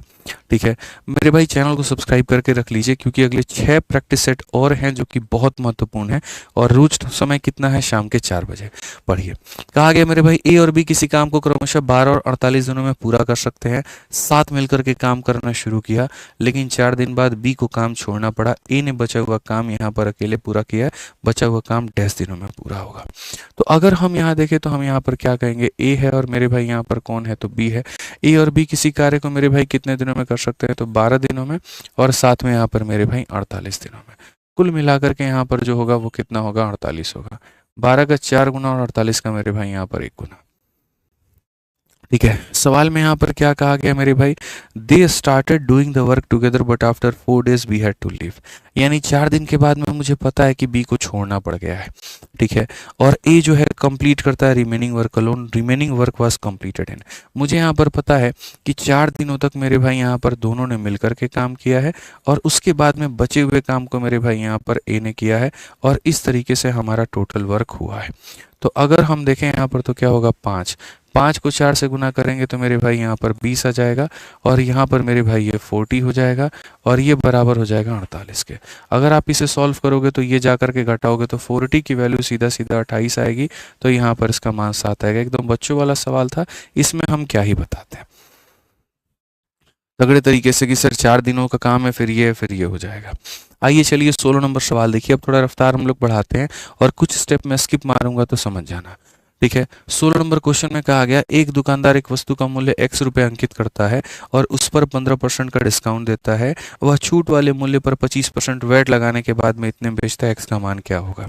ठीक है। मेरे भाई चैनल को सब्सक्राइब करके रख लीजिए, क्योंकि अगले 6 प्रैक्टिस सेट और हैं जो कि बहुत महत्वपूर्ण है, और रोज समय कितना है, शाम के 4 बजे पढ़िए। कहा गया मेरे भाई, ए और बी किसी काम को क्रमशः 12 और 48 दिनों में पूरा कर सकते हैं। साथ मिलकर के काम करना शुरू किया, लेकिन 4 दिन बाद बी को काम छोड़ना पड़ा। ए ने बचा हुआ काम यहाँ पर अकेले पूरा किया है, बचा हुआ काम 10 दिनों में पूरा होगा। तो अगर हम यहाँ देखें तो हम यहाँ पर क्या कहेंगे, ए है और मेरे भाई यहाँ पर कौन है, तो बी है। ए और बी किसी कार्य को मेरे भाई कितने दिनों में कर सकते हैं, तो 12 दिनों में, और साथ में यहाँ पर मेरे भाई 48 दिनों में। कुल मिलाकर के यहाँ पर जो होगा वो कितना होगा, 48 होगा। 12 का 4 गुना और 48 का मेरे भाई यहाँ पर 1 गुना, ठीक है। सवाल में यहाँ पर क्या कहा गया मेरे भाई, they started doing the work together but after 4 days we had to leave. यानी 4 दिन के बाद में मुझे पता है कि बी को छोड़ना पड़ गया है, ठीक है। और ए जो है कंप्लीट करता है remaining work alone, remaining work was completed in. मुझे यहाँ पर पता है कि 4 दिनों तक मेरे भाई यहाँ पर दोनों ने मिलकर के काम किया है, और उसके बाद में बचे हुए काम को मेरे भाई यहाँ पर ए ने किया है, और इस तरीके से हमारा टोटल वर्क हुआ है। तो अगर हम देखें यहाँ पर तो क्या होगा, 5 5 को 4 से गुना करेंगे तो मेरे भाई यहाँ पर 20 आ जाएगा, और यहाँ पर मेरे भाई ये 40 हो जाएगा, और ये बराबर हो जाएगा 48 के। अगर आप इसे सॉल्व करोगे तो ये जा करके घटाओगे तो 40 की वैल्यू सीधा सीधा 28 आएगी, तो यहाँ पर इसका मान 7 आएगा। एकदम बच्चों वाला सवाल था, इसमें हम क्या ही बताते हैं तगड़े तरीके से कि सर 4 दिनों का काम है, फिर ये हो जाएगा। आइए चलिए 16 नंबर सवाल देखिए। अब थोड़ा रफ्तार हम लोग बढ़ाते हैं, और कुछ स्टेप मैं स्किप मारूंगा तो समझ जाना, ठीक है। 16 नंबर क्वेश्चन में कहा गया एक दुकानदार एक वस्तु का मूल्य x रुपए अंकित करता है और उस पर 15% का डिस्काउंट देता है। वह छूट वाले मूल्य पर 25% वैट लगाने के बाद में इतने बेचता है, x का मान क्या होगा।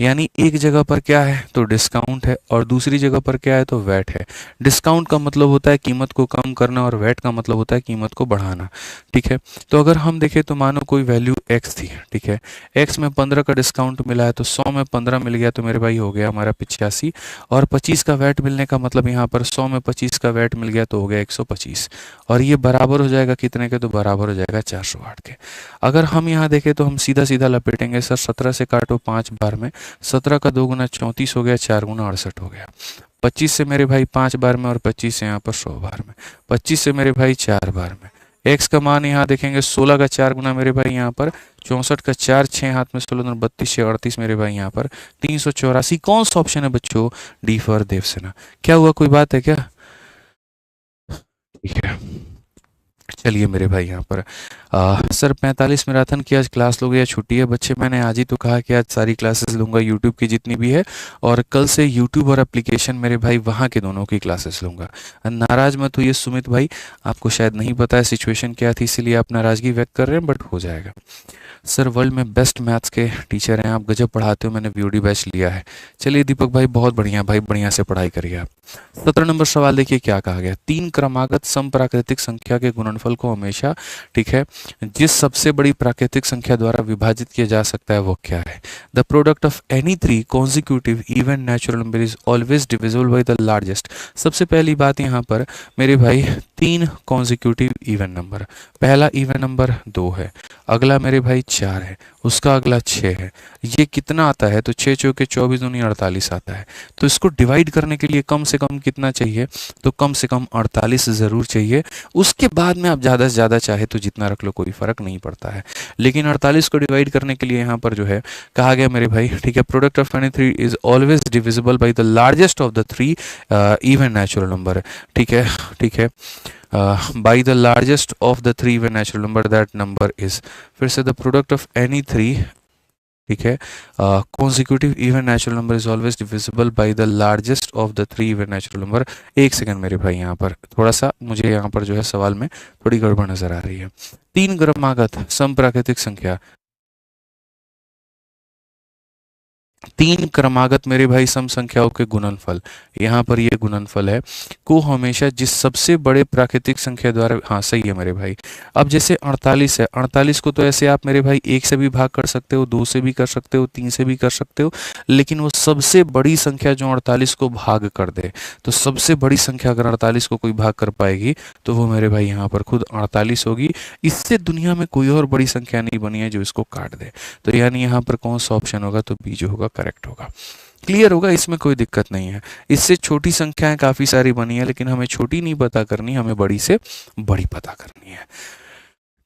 यानी एक जगह पर क्या है तो डिस्काउंट है और दूसरी जगह पर क्या है तो वैट है। डिस्काउंट का मतलब होता है कीमत को कम करना और वैट का मतलब होता है कीमत को बढ़ाना। ठीक है। तो अगर हम देखें तो मानो कोई वैल्यू x थी, ठीक है, x में 15 का डिस्काउंट मिला है तो 100 में 15 मिल गया तो मेरे भाई हो गया हमारा 85, और 25 का वैट मिलने का मतलब यहाँ पर 100 में 25 का वैट मिल गया तो हो गया 125, और ये बराबर हो जाएगा कितने के तो बराबर हो जाएगा 408 के। अगर हम यहाँ देखें तो हम सीधा सीधा लपेटेंगे सर, 17 से काटो 5 बार में, 17 का 2 गुना 34 हो गया, 4 गुना 68 हो गया। 25 से मेरे भाई 5 बार में और 25 से यहाँ पर 100 बार में, 25 से मेरे भाई 4 बार में। x का मान यहाँ देखेंगे 16 का 4 गुना मेरे भाई यहाँ पर 64 का 4, 6 हाथ में 16 32 से 38 मेरे भाई यहाँ पर 384। कौन सा ऑप्शन है बच्चों, डी फॉर देवसेना। क्या हुआ, कोई बात है क्या। ठीक है, चलिए मेरे भाई यहाँ पर सर 45 मैराथन की आज क्लास लोगे या छुट्टी है। बच्चे मैंने आज ही तो कहा कि आज सारी क्लासेस लूँगा यूट्यूब की जितनी भी है, और कल से यूट्यूब और एप्लीकेशन मेरे भाई वहाँ के दोनों की क्लासेस लूँगा। नाराज मत हुई सुमित भाई, आपको शायद नहीं पता है सिचुएशन क्या थी इसीलिए आप नाराज़गी व्यक्त कर रहे हैं, बट हो जाएगा। सर वर्ल्ड में बेस्ट मैथ्स के टीचर हैं आप, गजब पढ़ाते हो, मैंने वीओडी बैच लिया है। चलिए दीपक भाई बहुत बढ़िया भाई, बढ़िया से पढ़ाई करिए आप। 17 नंबर सवाल देखिए क्या कहा गया, तीन क्रमागत समप्राकृतिक संख्या के गुणनफल को हमेशा, ठीक है, जिस सबसे बड़ी प्राकृतिक संख्या द्वारा विभाजित किया जा सकता है वो क्या है। The product of any three consecutive even natural number is always divisible by the largest. सबसे पहली बात यहाँ पर मेरे भाई तीन कॉन्जिक्यूटिव इवन नंबर, पहला इवन नंबर 2 है, अगला मेरे भाई 4 है, उसका अगला 6 है। ये कितना आता है तो 6 चौके 24 दूनी 48 आता है। तो इसको डिवाइड करने के लिए कम से कम कितना चाहिए तो कम से कम 48 ज़रूर चाहिए। उसके बाद में आप ज़्यादा से ज़्यादा चाहे तो जितना रख लो, कोई फ़र्क नहीं पड़ता है, लेकिन 48 को डिवाइड करने के लिए यहाँ पर जो है कहा गया मेरे भाई, ठीक है, product of any three is always divisible by the largest of the three even natural number. ठीक है, ठीक है, by the largest of the three even natural number, that number is, फिर से the product of any three, ठीक है, consecutive even natural number is always divisible by the largest of the three even natural number। एक second मेरे भाई, यहाँ पर थोड़ा सा मुझे यहाँ पर जो है सवाल में थोड़ी गड़बड़ नजर आ रही है। तीन क्रमागत समप्राकृतिक संख्या, तीन क्रमागत मेरे भाई सम संख्याओं के गुणनफल, यहाँ पर ये गुणनफल है, को हमेशा जिस सबसे बड़े प्राकृतिक संख्या द्वारा, हाँ सही है मेरे भाई। अब जैसे 48 है, 48 को तो ऐसे आप मेरे भाई 1 से भी भाग कर सकते हो, 2 से भी कर सकते हो, 3 से भी कर सकते हो, लेकिन वो सबसे बड़ी संख्या जो 48 को भाग कर दे, तो सबसे बड़ी संख्या अगर 48 को कोई भाग कर पाएगी तो वो मेरे भाई यहाँ पर खुद 48 होगी। इससे दुनिया में कोई और बड़ी संख्या नहीं बनी है जो इसको काट दे। तो यानी यहाँ पर कौन सा ऑप्शन होगा तो बी जो होगा करेक्ट होगा। क्लियर होगा, इसमें कोई दिक्कत नहीं है। इससे छोटी संख्याएं काफी सारी बनी है, लेकिन हमें छोटी नहीं पता करनी, हमें बड़ी से बड़ी पता करनी है।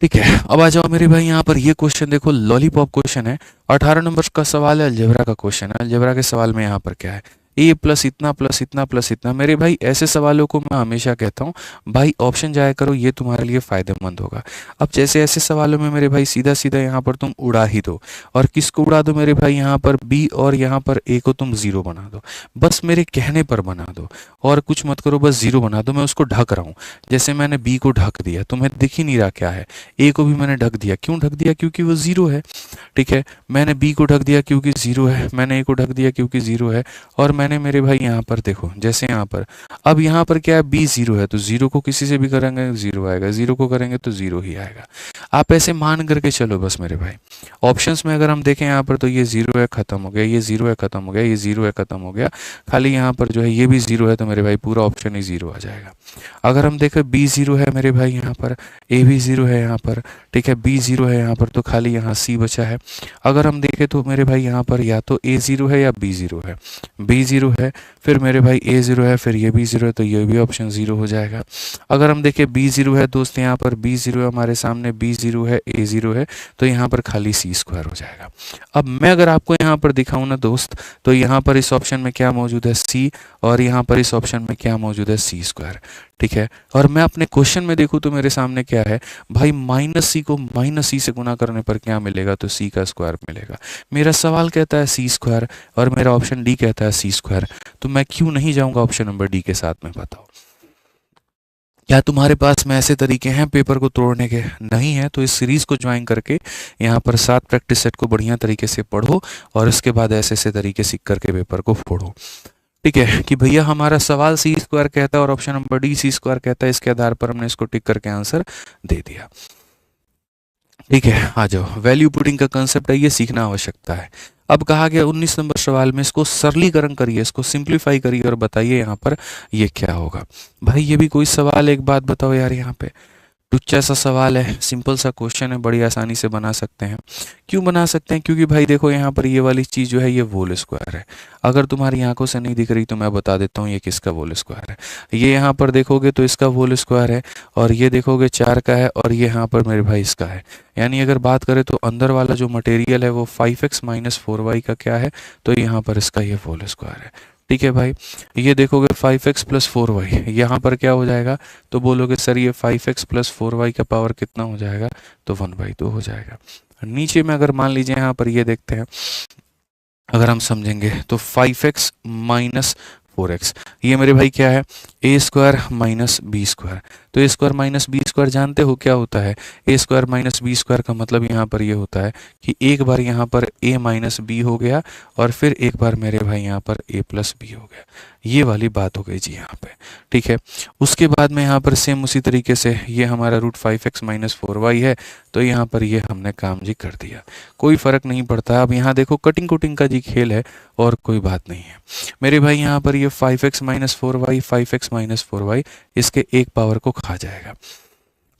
ठीक है, अब आ जाओ मेरे भाई यहाँ पर ये क्वेश्चन देखो, लॉलीपॉप क्वेश्चन है, 18 नंबर का सवाल है, अलजेब्रा का क्वेश्चन है। अलजेब्रा के सवाल में यहाँ पर क्या है, ए प्लस इतना प्लस इतना प्लस इतना। मेरे भाई ऐसे सवालों को मैं हमेशा कहता हूँ भाई ऑप्शन जाया करो, ये तुम्हारे लिए फायदेमंद होगा। अब जैसे ऐसे सवालों में मेरे भाई सीधा सीधा यहाँ पर तुम उड़ा ही दो, और किसको उड़ा दो मेरे भाई, यहाँ पर बी और यहाँ पर ए को तुम जीरो बना दो, बस मेरे कहने पर बना दो, और कुछ मत करो, बस जीरो बना दो। मैं उसको ढक रहा हूँ, जैसे मैंने बी को ढक दिया, तुम्हें दिख ही नहीं रहा क्या है, ए को भी मैंने ढक दिया। क्यों ढक दिया, क्योंकि वो जीरो है। ठीक है, मैंने बी को ढक दिया क्योंकि जीरो है, मैंने ए को ढक दिया क्योंकि जीरो है, और मैंने मेरे भाई यहाँ पर देखो, जैसे यहाँ पर, अब यहाँ पर क्या है, बी जीरो है, तो जीरो को किसी से भी करेंगे जीरो आएगा, जीरो को करेंगे तो जीरो ही आएगा। आप ऐसे मान करके चलो बस मेरे भाई। ऑप्शंस में अगर हम देखें यहाँ पर तो ये जीरो है खत्म हो गया, ये जीरो है खत्म हो गया, ये जीरो है खत्म हो गया, खाली यहाँ पर जो है ये भी जीरो है, तो मेरे भाई पूरा ऑप्शन ही जीरो आ जाएगा। अगर हम देखें बी जीरो है मेरे भाई यहाँ पर, ए भी जीरो है यहाँ पर, ठीक है, बी जीरो है यहाँ पर, तो खाली यहाँ सी बचा है। अगर हम देखें तो मेरे भाई यहाँ पर या तो ए जीरो है या बी जीरो है, बी जीरो है, फिर मेरे भाई ए जीरो है, फिर ये बी जीरो है, तो ये भी ऑप्शन जीरो हो जाएगा। अगर हम देखें बी जीरो है दोस्त, यहाँ पर बी जीरो है हमारे सामने, बी जीरो है, ए जीरो है, तो यहाँ पर खाली सी स्क्वायर हो जाएगा। अब मैं अगर आपको यहाँ पर दिखाऊँ ना दोस्त, तो यहाँ पर इस ऑप्शन में क्या मौजूद है, सी, और यहाँ पर इस ऑप्शन में क्या मौजूद है, सी स्क्वायर। ठीक है। और मैं अपने क्वेश्चन में देखूँ तो मेरे सामने क्या है भाई, माइनस सी को माइनस सी से गुना करने पर क्या मिलेगा, तो सी का स्क्वायर मिलेगा। मेरा सवाल कहता है सी स्क्वायर और मेरा ऑप्शन डी कहता है सी स्क्वायर, तो मैं क्यों नहीं जाऊंगा ऑप्शन नंबर डी के साथ में, बताओ। क्या तुम्हारे पास में ऐसे तरीके हैं पेपर को तोड़ने के? नहीं है तो इस सीरीज को ज्वाइन करके यहाँ पर 7 प्रैक्टिस सेट को बढ़िया तरीके से पढ़ो और इसके बाद ऐसे ऐसे तरीके सीख करके पेपर को फोड़ो। ठीक है कि भैया हमारा सवाल सी स्क्वायर कहता है और option number D C square कहता है, इसके आधार पर हमने इसको टिक करके आंसर दे दिया। ठीक है, आ जाओ। वैल्यू पुटिंग का कंसेप्ट है, ये सीखना आवश्यकता है। अब कहा गया 19 नंबर सवाल में इसको सरलीकरण करिए, इसको सिंप्लीफाई करिए और बताइए यहाँ पर ये क्या होगा। भाई ये भी कोई सवाल, एक बात बताओ यार, यहाँ पे टुच्चा सा सवाल है, सिंपल सा क्वेश्चन है, बड़ी आसानी से बना सकते हैं। क्यों बना सकते हैं? क्योंकि भाई देखो यहाँ पर ये वाली चीज़ जो है ये वोल स्क्वायर है। अगर तुम्हारी आंखों से नहीं दिख रही तो मैं बता देता हूँ ये किसका वोल स्क्वायर है। ये यहाँ पर देखोगे तो इसका वोल स्क्वायर है, और ये देखोगे 4 का है, और ये यहाँ पर मेरे भाई इसका है। यानी अगर बात करें तो अंदर वाला जो मटेरियल है वो 5x माइनस 4y का क्या है, तो यहाँ पर इसका ये वोल स्क्वायर है। ठीक है भाई, ये देखोगे 5x प्लस 4y, यहाँ पर क्या हो जाएगा, तो बोलोगे सर ये 5x प्लस 4y का पावर कितना हो जाएगा, तो 1/2 हो जाएगा। नीचे में अगर मान लीजिए यहाँ पर ये देखते हैं, अगर हम समझेंगे तो 5x माइनस 4x, ये मेरे भाई क्या है, ए स्क्वायर माइनस बी स्क्वायर। तो ए स्क्वायर माइनस बी स्क्वायर जानते हो क्या होता है? ए स्क्वायर माइनस बी स्क्वायर का मतलब यहाँ पर ये होता है कि एक बार यहाँ पर ए माइनस बी हो गया और फिर एक बार मेरे भाई यहाँ पर ए प्लस बी हो गया। ये वाली बात हो गई जी यहाँ पे। ठीक है, उसके बाद में यहाँ पर सेम उसी तरीके से ये हमारा रूट 5x माइनस 4y है, तो यहाँ पर ये हमने काम जी कर दिया, कोई फ़र्क नहीं पड़ता। अब यहाँ देखो कटिंग कुटिंग का जी खेल है और कोई बात नहीं है मेरे भाई। यहाँ पर ये 5x minus 4y 5x minus 4y इसके एक पावर को खा जाएगा।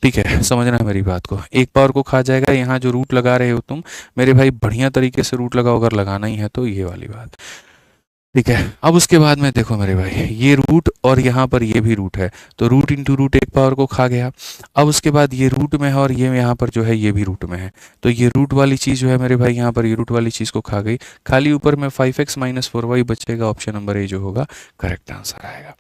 ठीक है, समझना मेरी बात को, एक पावर को खा जाएगा। यहाँ जो रूट लगा रहे हो तुम मेरे भाई, बढ़िया तरीके से रूट लगाओ, अगर लगाना ही है तो ये वाली बात। ठीक है, अब उसके बाद में देखो मेरे भाई, ये रूट और यहाँ पर ये भी रूट है, तो रूट इंटू रूट एक पावर को खा गया। अब उसके बाद ये रूट में है और ये यहाँ पर जो है ये भी रूट में है, तो ये रूट वाली चीज़ जो है मेरे भाई यहाँ पर ये रूट वाली चीज़ को खा गई। खाली ऊपर में 5x माइनस 4y बचेगा, ऑप्शन नंबर ए जो होगा करेक्ट आंसर आएगा।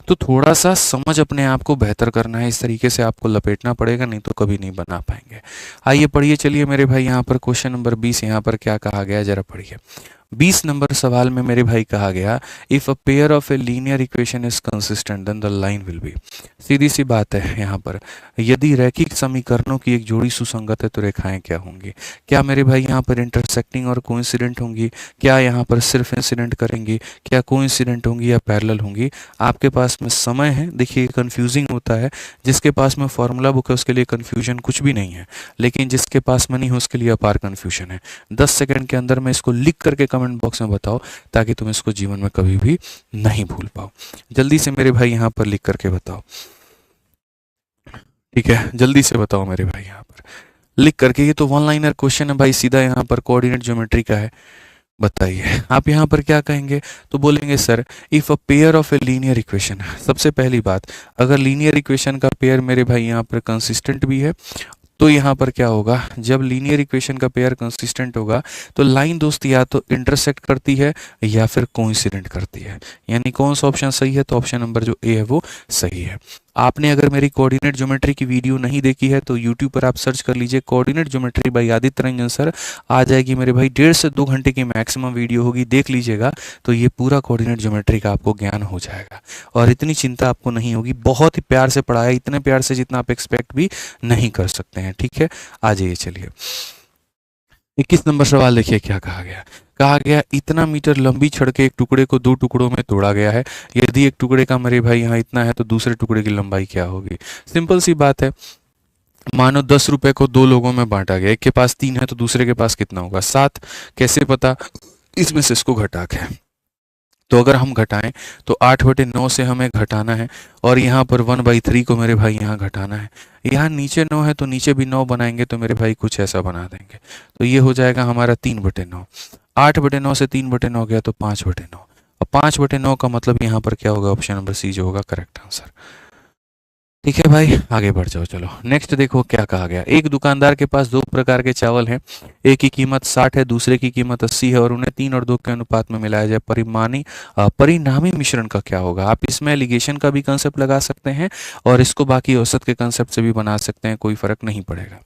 तो थोड़ा सा समझ अपने आप को बेहतर करना है, इस तरीके से आपको लपेटना पड़ेगा, नहीं तो कभी नहीं बना पाएंगे। आइए पढ़िए, चलिए मेरे भाई यहाँ पर क्वेश्चन नंबर 20 यहाँ पर क्या कहा गया जरा पढ़िए। 20 नंबर सवाल में मेरे भाई कहा गया, if a pair of a linear equation is consistent then the line will be. सीधी सी बात है यहाँ पर, यदि रैखिक समीकरणों की एक जोड़ी सुसंगत है तो रेखाएं क्या होंगी? क्या मेरे भाई यहाँ पर इंटरसेक्टिंग और कोइंसिडेंट होंगी? क्या यहाँ पर सिर्फ इंसिडेंट करेंगी? क्या कोइंसिडेंट होंगी या पैरेलल होंगी? आपके पास में समय है, देखिए कंफ्यूजिंग होता है। जिसके पास में फॉर्मूला बुक है उसके लिए कंफ्यूजन कुछ भी नहीं है, लेकिन जिसके पास में नहीं हो उसके लिए अपार कंफ्यूजन है। 10 सेकंड के अंदर में इसको लिख करके कमेंट बॉक्स में बताओ, ताकि तुम इसको जीवन में कभी भी नहीं भूल पाओ। जल्दी से मेरे भाई यहाँ पर लिख करके बताओ। ठीक है, जल्दी से बताओ मेरे भाई यहाँ पर लिख करके। ये तो वन लाइनर क्वेश्चन है भाई, सीधा यहाँ पर कोऑर्डिनेट ज्योमेट्री का है। बताइए आप यहाँ पर क्या कहेंगे, तो बोलेंगे sir if a pair of a linear equation. सबसे पहली बात, अगर लीनियर इक्वेशन का पेयर मेरे भाई यहाँ पर कंसिस्टेंट भी है तो यहाँ पर क्या होगा, जब लीनियर इक्वेशन का पेयर कंसिस्टेंट होगा तो लाइन दोस्त या तो इंटरसेक्ट करती है या फिर कोइंसिडेंट करती है। यानी कौन सा ऑप्शन सही है, तो ऑप्शन नंबर जो ए है वो सही है। आपने अगर मेरी कोऑर्डिनेट ज्योमेट्री की वीडियो नहीं देखी है तो यूट्यूब पर आप सर्च कर लीजिए coordinate geometry by Aditya Ranjan sir, आ जाएगी मेरे भाई। 1.5 से 2 घंटे की मैक्सिमम वीडियो होगी, देख लीजिएगा तो ये पूरा कोऑर्डिनेट ज्योमेट्री का आपको ज्ञान हो जाएगा और इतनी चिंता आपको नहीं होगी। बहुत ही प्यार से पढ़ाया, इतने प्यार से जितना आप एक्सपेक्ट भी नहीं कर सकते हैं। ठीक है, आ जाइए चलिए 21 नंबर सवाल देखिए क्या कहा गया। कहा गया इतना मीटर लंबी छड़ के एक टुकड़े को 2 टुकड़ों में तोड़ा गया है। यदि एक टुकड़े का मेरे भाई यहाँ इतना है तो दूसरे टुकड़े की लंबाई क्या होगी? सिंपल सी बात है, मानो 10 रुपए को 2 लोगों में बांटा गया, एक के पास 3 है तो दूसरे के पास कितना होगा? 7। कैसे पता? इसमें से इसको घटा के, तो अगर हम घटाएं तो 8/9 से हमें घटाना है और यहाँ पर 1/3 को मेरे भाई यहाँ घटाना है। यहाँ नीचे 9 है तो नीचे भी 9 बनाएंगे तो मेरे भाई कुछ ऐसा बना देंगे, तो ये हो जाएगा हमारा 3/9। 8/9 से 3/9 गया तो 5/9, और 5/9 का मतलब यहाँ पर क्या होगा? ऑप्शन नंबर सी जो होगा करेक्ट आंसर। ठीक है भाई, आगे बढ़ जाओ। चलो नेक्स्ट देखो क्या कहा गया। एक दुकानदार के पास दो प्रकार के चावल हैं, एक की कीमत 60 है, दूसरे की कीमत 80 है, और उन्हें 3 और 2 के अनुपात में मिलाया जाए, परिणामी मिश्रण का क्या होगा। आप इसमें एलिगेशन का भी कंसेप्ट लगा सकते हैं और इसको बाकी औसत के कंसेप्ट से भी बना सकते हैं, कोई फर्क नहीं पड़ेगा।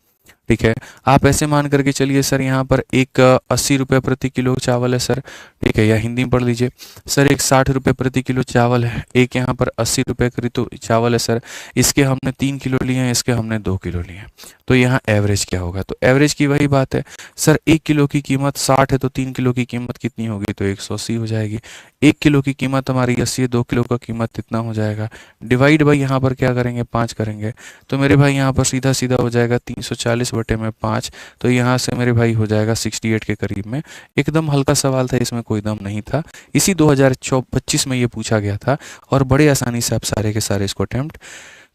ठीक है, आप ऐसे मान करके चलिए सर, यहाँ पर एक 80 रुपये प्रति किलो चावल है सर। ठीक है, या हिंदी में पढ़ लीजिए सर, एक 60 रुपये प्रति किलो चावल है, एक यहाँ पर 80 रुपये करीब तो चावल है सर। इसके हमने 3 किलो लिए हैं, इसके हमने 2 किलो लिए हैं, तो यहाँ एवरेज क्या होगा। तो एवरेज की वही बात है सर, 1 किलो की कीमत 60 है तो 3 किलो की कीमत कितनी होगी, तो 180 हो जाएगी। 1 किलो की कीमत हमारी 80 है, 2 किलो का कीमत कितना हो जाएगा, डिवाइड बाई यहाँ पर क्या करेंगे, 5 करेंगे। तो मेरे भाई यहाँ पर सीधा सीधा हो जाएगा 340/5। तो यहाँ से मेरे भाई हो जाएगा 68 के करीब में। एकदम हल्का सवाल था, इसमें कोई दम नहीं था। इसी 2025 में ये पूछा गया था और बड़े आसानी से आप सारे के सारे इसको अटेम्प्ट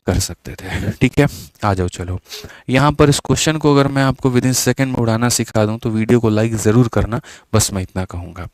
कर सकते थे। ठीक है, आ जाओ। चलो यहाँ पर इस क्वेश्चन को अगर मैं आपको विद इन सेकेंड में उड़ाना सिखा दूं तो वीडियो को लाइक ज़रूर करना, बस मैं इतना कहूँगा।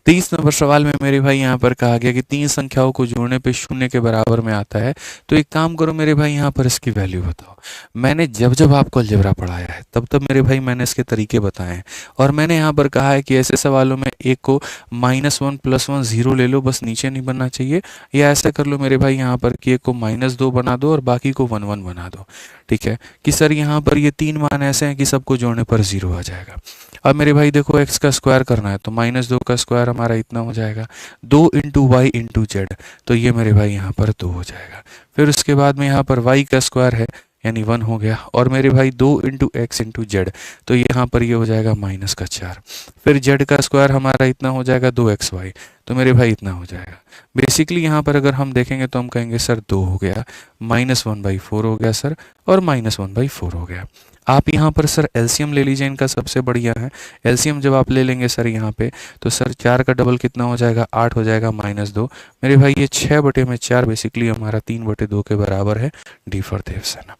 30 नंबर सवाल में मेरे भाई यहाँ पर कहा गया कि 3 संख्याओं को जोड़ने पे शून्य के बराबर में आता है। तो एक काम करो मेरे भाई, यहाँ पर इसकी वैल्यू बताओ। मैंने जब जब आपको अलजेब्रा पढ़ाया है तब तब मेरे भाई मैंने इसके तरीके बताए हैं, और मैंने यहाँ पर कहा है कि ऐसे सवालों में एक को -1 +1 0 ले लो, बस नीचे नहीं बनना चाहिए। या ऐसा कर लो मेरे भाई यहाँ पर कि एक को -2 बना दो और बाकी को 1 1 बना दो। ठीक है, कि सर यहाँ पर ये 3 मान ऐसे हैं कि सबको जोड़ने पर 0 आ जाएगा। अब मेरे भाई देखो, x का स्क्वायर करना है तो -2 का स्क्वायर हमारा इतना हो जाएगा, 2 इंटू वाई इंटू जेड, तो ये मेरे भाई यहाँ पर 2 हो जाएगा। फिर उसके बाद में यहाँ पर y का स्क्वायर है यानी 1 हो गया, और मेरे भाई 2 इंटू एक्स इंटू जेड, तो यहाँ पर ये हो जाएगा -4। फिर z का स्क्वायर हमारा इतना हो जाएगा 2xy, तो मेरे भाई इतना हो जाएगा। बेसिकली यहाँ पर अगर हम देखेंगे तो हम कहेंगे सर 2 हो गया, -1/4 हो गया सर, और -1/4 हो गया। आप यहाँ पर सर एलसीएम ले लीजिए, इनका सबसे बढ़िया है। एलसीएम जब आप ले लेंगे सर यहाँ पे, तो सर 4 का डबल कितना हो जाएगा, 8 हो जाएगा, -2। मेरे भाई ये 6/4 बेसिकली हमारा 3/2 के बराबर है। D for Devsena.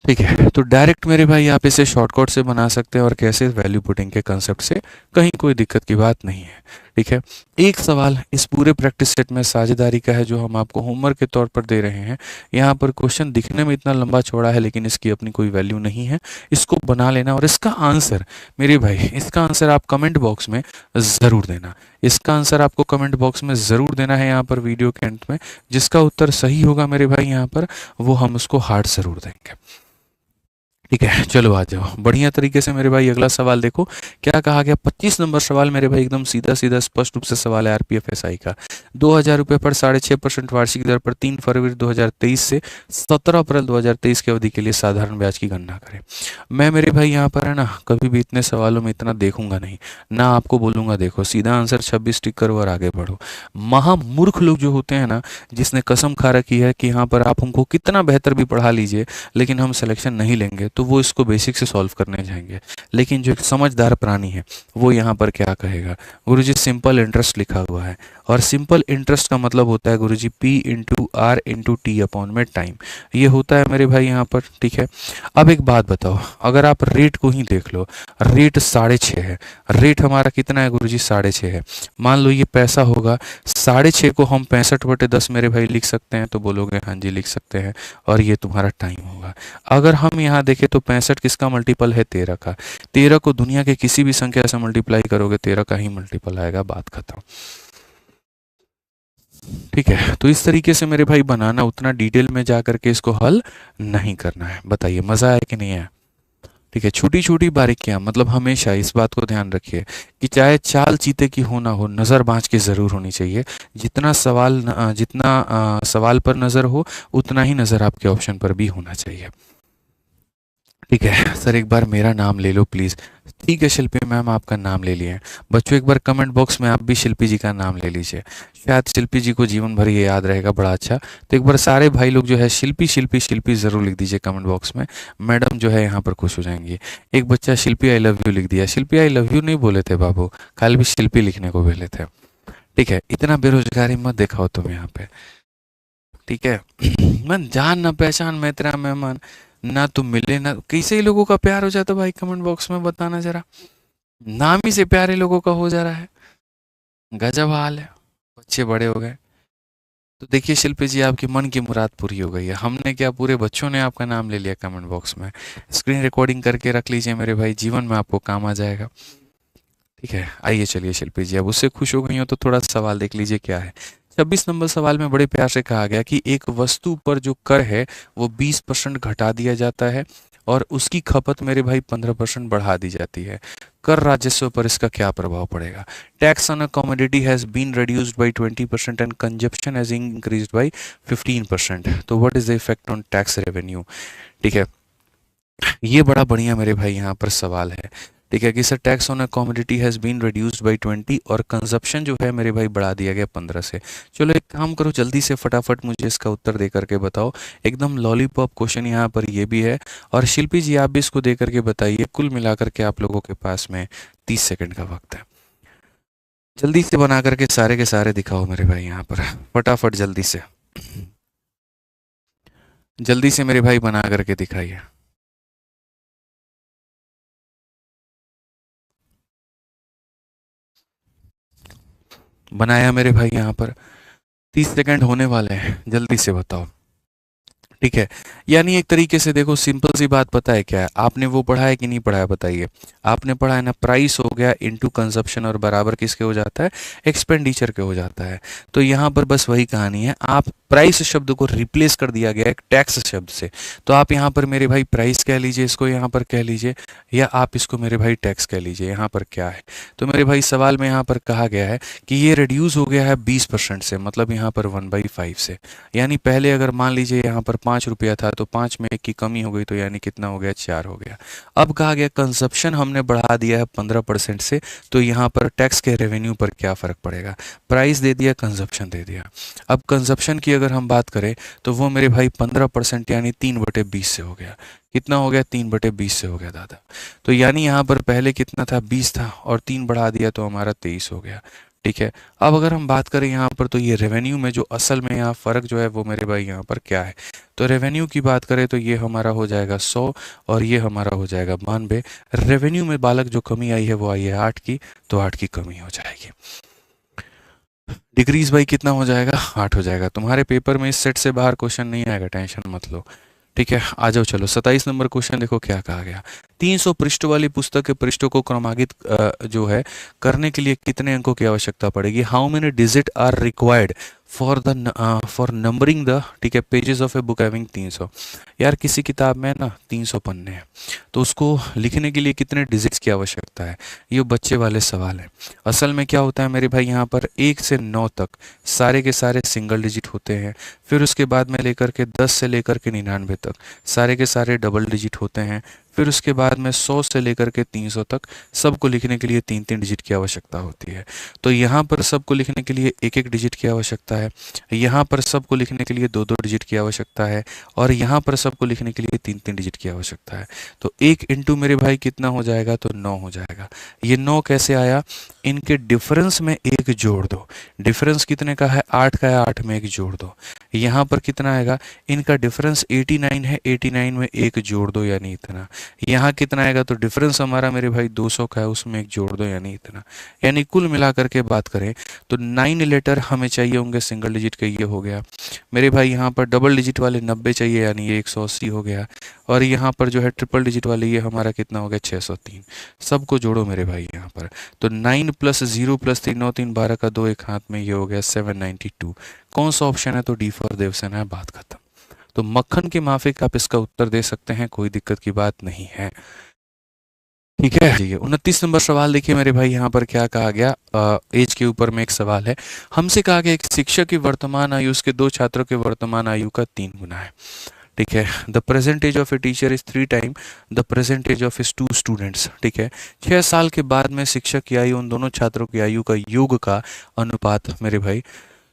ठीक है, तो डायरेक्ट मेरे भाई आप इसे शॉर्टकट से बना सकते हैं, और कैसे, वैल्यू पुटिंग के कंसेप्ट से, कहीं कोई दिक्कत की बात नहीं है। ठीक है, एक सवाल इस पूरे प्रैक्टिस सेट में साझेदारी का है जो हम आपको होमवर्क के तौर पर दे रहे हैं। यहाँ पर क्वेश्चन दिखने में इतना लंबा चौड़ा है लेकिन इसकी अपनी कोई वैल्यू नहीं है। इसको बना लेना, और इसका आंसर मेरे भाई, इसका आंसर आप कमेंट बॉक्स में ज़रूर देना। इसका आंसर आपको कमेंट बॉक्स में ज़रूर देना है यहाँ पर वीडियो के अंत में। जिसका उत्तर सही होगा मेरे भाई यहाँ पर, वो हम उसको हार्ट ज़रूर देंगे। ठीक है, चलो आ जाओ बढ़िया तरीके से मेरे भाई। अगला सवाल देखो क्या कहा गया। 25 नंबर सवाल मेरे भाई एकदम सीधा सीधा स्पष्ट रूप से सवाल है आरपीएफएसआई का। 2000 रुपये पर 6.5% वार्षिक दर पर 3 फरवरी 2023 से 17 अप्रैल 2023 की अवधि के लिए साधारण ब्याज की गणना करें। मैं मेरे भाई यहाँ पर है ना, कभी भी इतने सवालों में इतना देखूंगा नहीं ना, आपको बोलूंगा देखो सीधा आंसर 26 टिक करो और आगे बढ़ो। महामूर्ख लोग जो होते हैं ना, जिसने कसम खा रखी है कि यहाँ पर आप हमको कितना बेहतर भी पढ़ा लीजिए लेकिन हम सिलेक्शन नहीं लेंगे, तो वो इसको बेसिक से सॉल्व करने जाएंगे। लेकिन जो एक समझदार प्राणी है वो यहाँ पर क्या कहेगा, गुरुजी सिंपल इंटरेस्ट लिखा हुआ है, और सिंपल इंटरेस्ट का मतलब होता है गुरुजी P into R into T upon में टाइम, ये होता है मेरे भाई यहाँ पर। ठीक है, अब एक बात बताओ, अगर आप रेट को ही देख लो, रेट 6.5 है। रेट हमारा कितना है गुरुजी, 6.5 है। मान लो ये पैसा होगा, 6.5 को हम 65/10 मेरे भाई लिख सकते हैं, तो बोलोगे हाँ जी लिख सकते हैं, और ये तुम्हारा टाइम होगा। अगर हम यहाँ देखें तो 65 किसका मल्टीपल है, 13 का। 13 को दुनिया के किसी भी संख्या से मल्टीप्लाई करोगे 13 का ही मल्टीपल आएगा, बात खत्म। ठीक है, तो इस तरीके से मेरे भाई बनाना, उतना डिटेल में जा करके इसको हल नहीं करना है। बताइए मजा आया कि नहीं आया। ठीक है, छोटी छोटी बारीकियां, मतलब हमेशा इस बात को ध्यान रखिए कि चाहे चाल चीते की हो ना हो, नज़र बाँच के ज़रूर होनी चाहिए। जितना सवाल पर नज़र हो उतना ही नज़र आपके ऑप्शन पर भी होना चाहिए। ठीक है सर, एक बार मेरा नाम ले लो प्लीज़। ठीक है शिल्पी मैम, आपका नाम ले लिए। बच्चों एक बार कमेंट बॉक्स में आप भी शिल्पी जी का नाम ले लीजिए, शायद शिल्पी जी को जीवन भर ये याद रहेगा, बड़ा अच्छा। तो एक बार सारे भाई लोग जो है शिल्पी शिल्पी शिल्पी ज़रूर लिख दीजिए कमेंट बॉक्स में, मैडम जो है यहाँ पर खुश हो जाएंगी। एक बच्चा शिल्पी आई लव यू लिख दिया। शिल्पी आई लव यू नहीं बोले थे बाबू, कल भी शिल्पी लिखने को बोले थे। ठीक है, इतना बेरोजगारी मत दिखाओ तुम यहाँ पे। ठीक है मन जान ना पहचान मैं तेरा मेहमान, ना तुम मिले ना, कैसे ही लोगों का प्यार हो जाता भाई कमेंट बॉक्स में बताना जरा। नाम ही से प्यारे लोगों का हो जा रहा है, गजब हाल है। बच्चे बड़े हो गए। तो देखिए शिल्पी जी, आपकी मन की मुराद पूरी हो गई है। हमने क्या, पूरे बच्चों ने आपका नाम ले लिया कमेंट बॉक्स में। स्क्रीन रिकॉर्डिंग करके रख लीजिए मेरे भाई, जीवन में आपको काम आ जाएगा। ठीक है, आइए चलिए शिल्पी जी, अब उससे खुश हो गई हो तो थोड़ा सवाल देख लीजिए क्या है। 26 नंबर सवाल में बड़े प्यार से कहा गया कि एक वस्तु पर जो कर है वो 20% घटा दिया जाता है और उसकी खपत मेरे भाई 15% बढ़ा दी जाती है। कर राजस्व पर इसका क्या प्रभाव पड़ेगा? Tax on a commodity has been reduced by 20% and consumption has increased by 15%, तो what is the effect on tax revenue? ठीक है, ये बड़ा बढ़िया मेरे भाई यहाँ पर सवाल है। ठीक है, कि sir tax on a commodity has been reduced by 20 और कंजप्शन जो है मेरे भाई बढ़ा दिया गया 15 से। चलो एक काम करो, जल्दी से फटाफट मुझे इसका उत्तर दे करके बताओ। एकदम लॉलीपॉप क्वेश्चन यहाँ पर ये भी है, और शिल्पी जी आप भी इसको दे करके बताइए। कुल मिलाकर के आप लोगों के पास में 30 सेकंड का वक्त है। जल्दी से बना करके सारे के सारे दिखाओ मेरे भाई यहाँ पर, फटाफट जल्दी से, जल्दी से मेरे भाई बना करके दिखाइए। बनाया मेरे भाई यहाँ पर? 30 सेकंड होने वाले हैं, जल्दी से बताओ। ठीक है, यानी एक तरीके से देखो, सिंपल सी बात पता है क्या है, आपने वो पढ़ा है कि नहीं पढ़ा है बताइए। आपने पढ़ा है ना, प्राइस हो गया इनटू कंजप्शन और बराबर किसके हो जाता है? एक्सपेंडिचर के हो जाता है। तो यहाँ पर बस वही कहानी है, आप प्राइस शब्द को रिप्लेस कर दिया गया एक टैक्स शब्द से। तो आप यहाँ पर मेरे भाई प्राइस कह लीजिए, इसको यहाँ पर कह लीजिए, या आप इसको मेरे भाई टैक्स कह लीजिए। यहाँ पर क्या है, तो मेरे भाई सवाल में यहाँ पर कहा गया है कि ये रिड्यूस हो गया है 20% से, मतलब यहाँ पर 1/5 से। यानी पहले अगर मान लीजिए यहाँ पर 5 रुपया था तो 5 में 1 की कमी हो गई, तो यानी कितना हो गया? 4 हो गया। अब कहा गया कंजप्शन हमने बढ़ा दिया है 15% से, तो यहाँ पर टैक्स के रेवेन्यू पर क्या फ़र्क पड़ेगा? प्राइस दे दिया, कंजप्शन दे दिया। अब कंजप्शन की अगर हम बात करें तो वो मेरे भाई 15% यानी 3/20 से हो गया। कितना हो गया? 3/20 से हो गया दादा। तो यानी यहाँ पर पहले कितना था? 20 था, और 3 बढ़ा दिया तो हमारा 23 हो गया। ठीक है, अब अगर हम बात करें यहाँ पर, तो ये रेवेन्यू में जो असल में यहाँ फ़र्क जो है वो मेरे भाई यहाँ पर क्या है? तो रेवेन्यू की बात करें तो ये हमारा हो जाएगा 100 और ये हमारा हो जाएगा 92। रेवेन्यू में बालक जो कमी आई है वो आई है 8 की, तो 8 की कमी हो जाएगी। डिग्रीज भाई कितना हो जाएगा? 8 हो जाएगा। तुम्हारे पेपर में इस सेट से बाहर क्वेश्चन नहीं आएगा, टेंशन मत लो। ठीक है, आ जाओ चलो 27 नंबर क्वेश्चन देखो क्या कहा गया। 300 पृष्ठ वाली पुस्तक के पृष्ठों को क्रमांकित जो है करने के लिए कितने अंकों की आवश्यकता पड़ेगी? How many digit are required for numbering the, ठीक है, pages of a book having 300। यार किसी किताब में ना 300 पन्ने हैं, तो उसको लिखने के लिए कितने डिजिट्स की आवश्यकता है? ये बच्चे वाले सवाल हैं। असल में क्या होता है मेरे भाई, यहाँ पर 1 से 9 तक सारे के सारे सिंगल डिजिट होते हैं। फिर उसके बाद में लेकर के 10 से लेकर के 99 तक सारे के सारे डबल डिजिट होते हैं। फिर उसके बाद में 100 से लेकर के 300 तक सबको लिखने के लिए 3-3 डिजिट की आवश्यकता होती है। तो यहाँ पर सबको लिखने के लिए 1-1 डिजिट की आवश्यकता है, यहाँ पर सबको लिखने के लिए 2-2 डिजिट की आवश्यकता है, और यहाँ पर सबको लिखने के लिए 3-3 डिजिट की आवश्यकता है। तो 1 इंटू मेरे भाई कितना हो जाएगा? तो 9 हो जाएगा। ये 9 कैसे आया? इनके डिफरेंस में 1 जोड़ दो। डिफरेंस कितने का है? 8 का है, 8 में 1 जोड़ दो। यहाँ पर कितना आएगा? इनका डिफरेंस 89 है, 89 में 1 जोड़ दो यानी इतना। यहाँ कितना आएगा? तो डिफरेंस हमारा मेरे भाई 200 का है, उसमें 1 जोड़ दो यानी इतना। यानी कुल मिलाकर के बात करें तो 9 लेटर हमें चाहिए होंगे सिंगल डिजिट के, ये हो गया मेरे भाई। यहाँ पर डबल डिजिट वाले 90 चाहिए यानी ये 180 हो गया, और यहाँ पर जो है ट्रिपल डिजिट वाले ये हमारा कितना हो गया? 603। सबको जोड़ो मेरे भाई यहाँ पर, तो 9 + 0 + 3 9 3 12 का 2 एक हाथ में, ये हो गया 792। कौन सा ऑप्शन है? तो डी फॉर देवसेना है, बात खत्म। तो मक्खन के माफिक आप इसका उत्तर दे सकते हैं, कोई दिक्कत की बात नहीं है। ठीक है जी, 29 नंबर सवाल देखिए मेरे भाई, यहाँ पर क्या कहा गया? एज के ऊपर में एक सवाल है। हमसे कहा गया एक शिक्षक की वर्तमान आयु उसके 2 छात्रों के वर्तमान आयु का 3 गुना है। ठीक है, the present age of a teacher is 3 time the present age of his 2 students. ठीक है, 6 साल के बाद में शिक्षक की आयु उन दोनों छात्रों की आयु का योग का अनुपात मेरे भाई,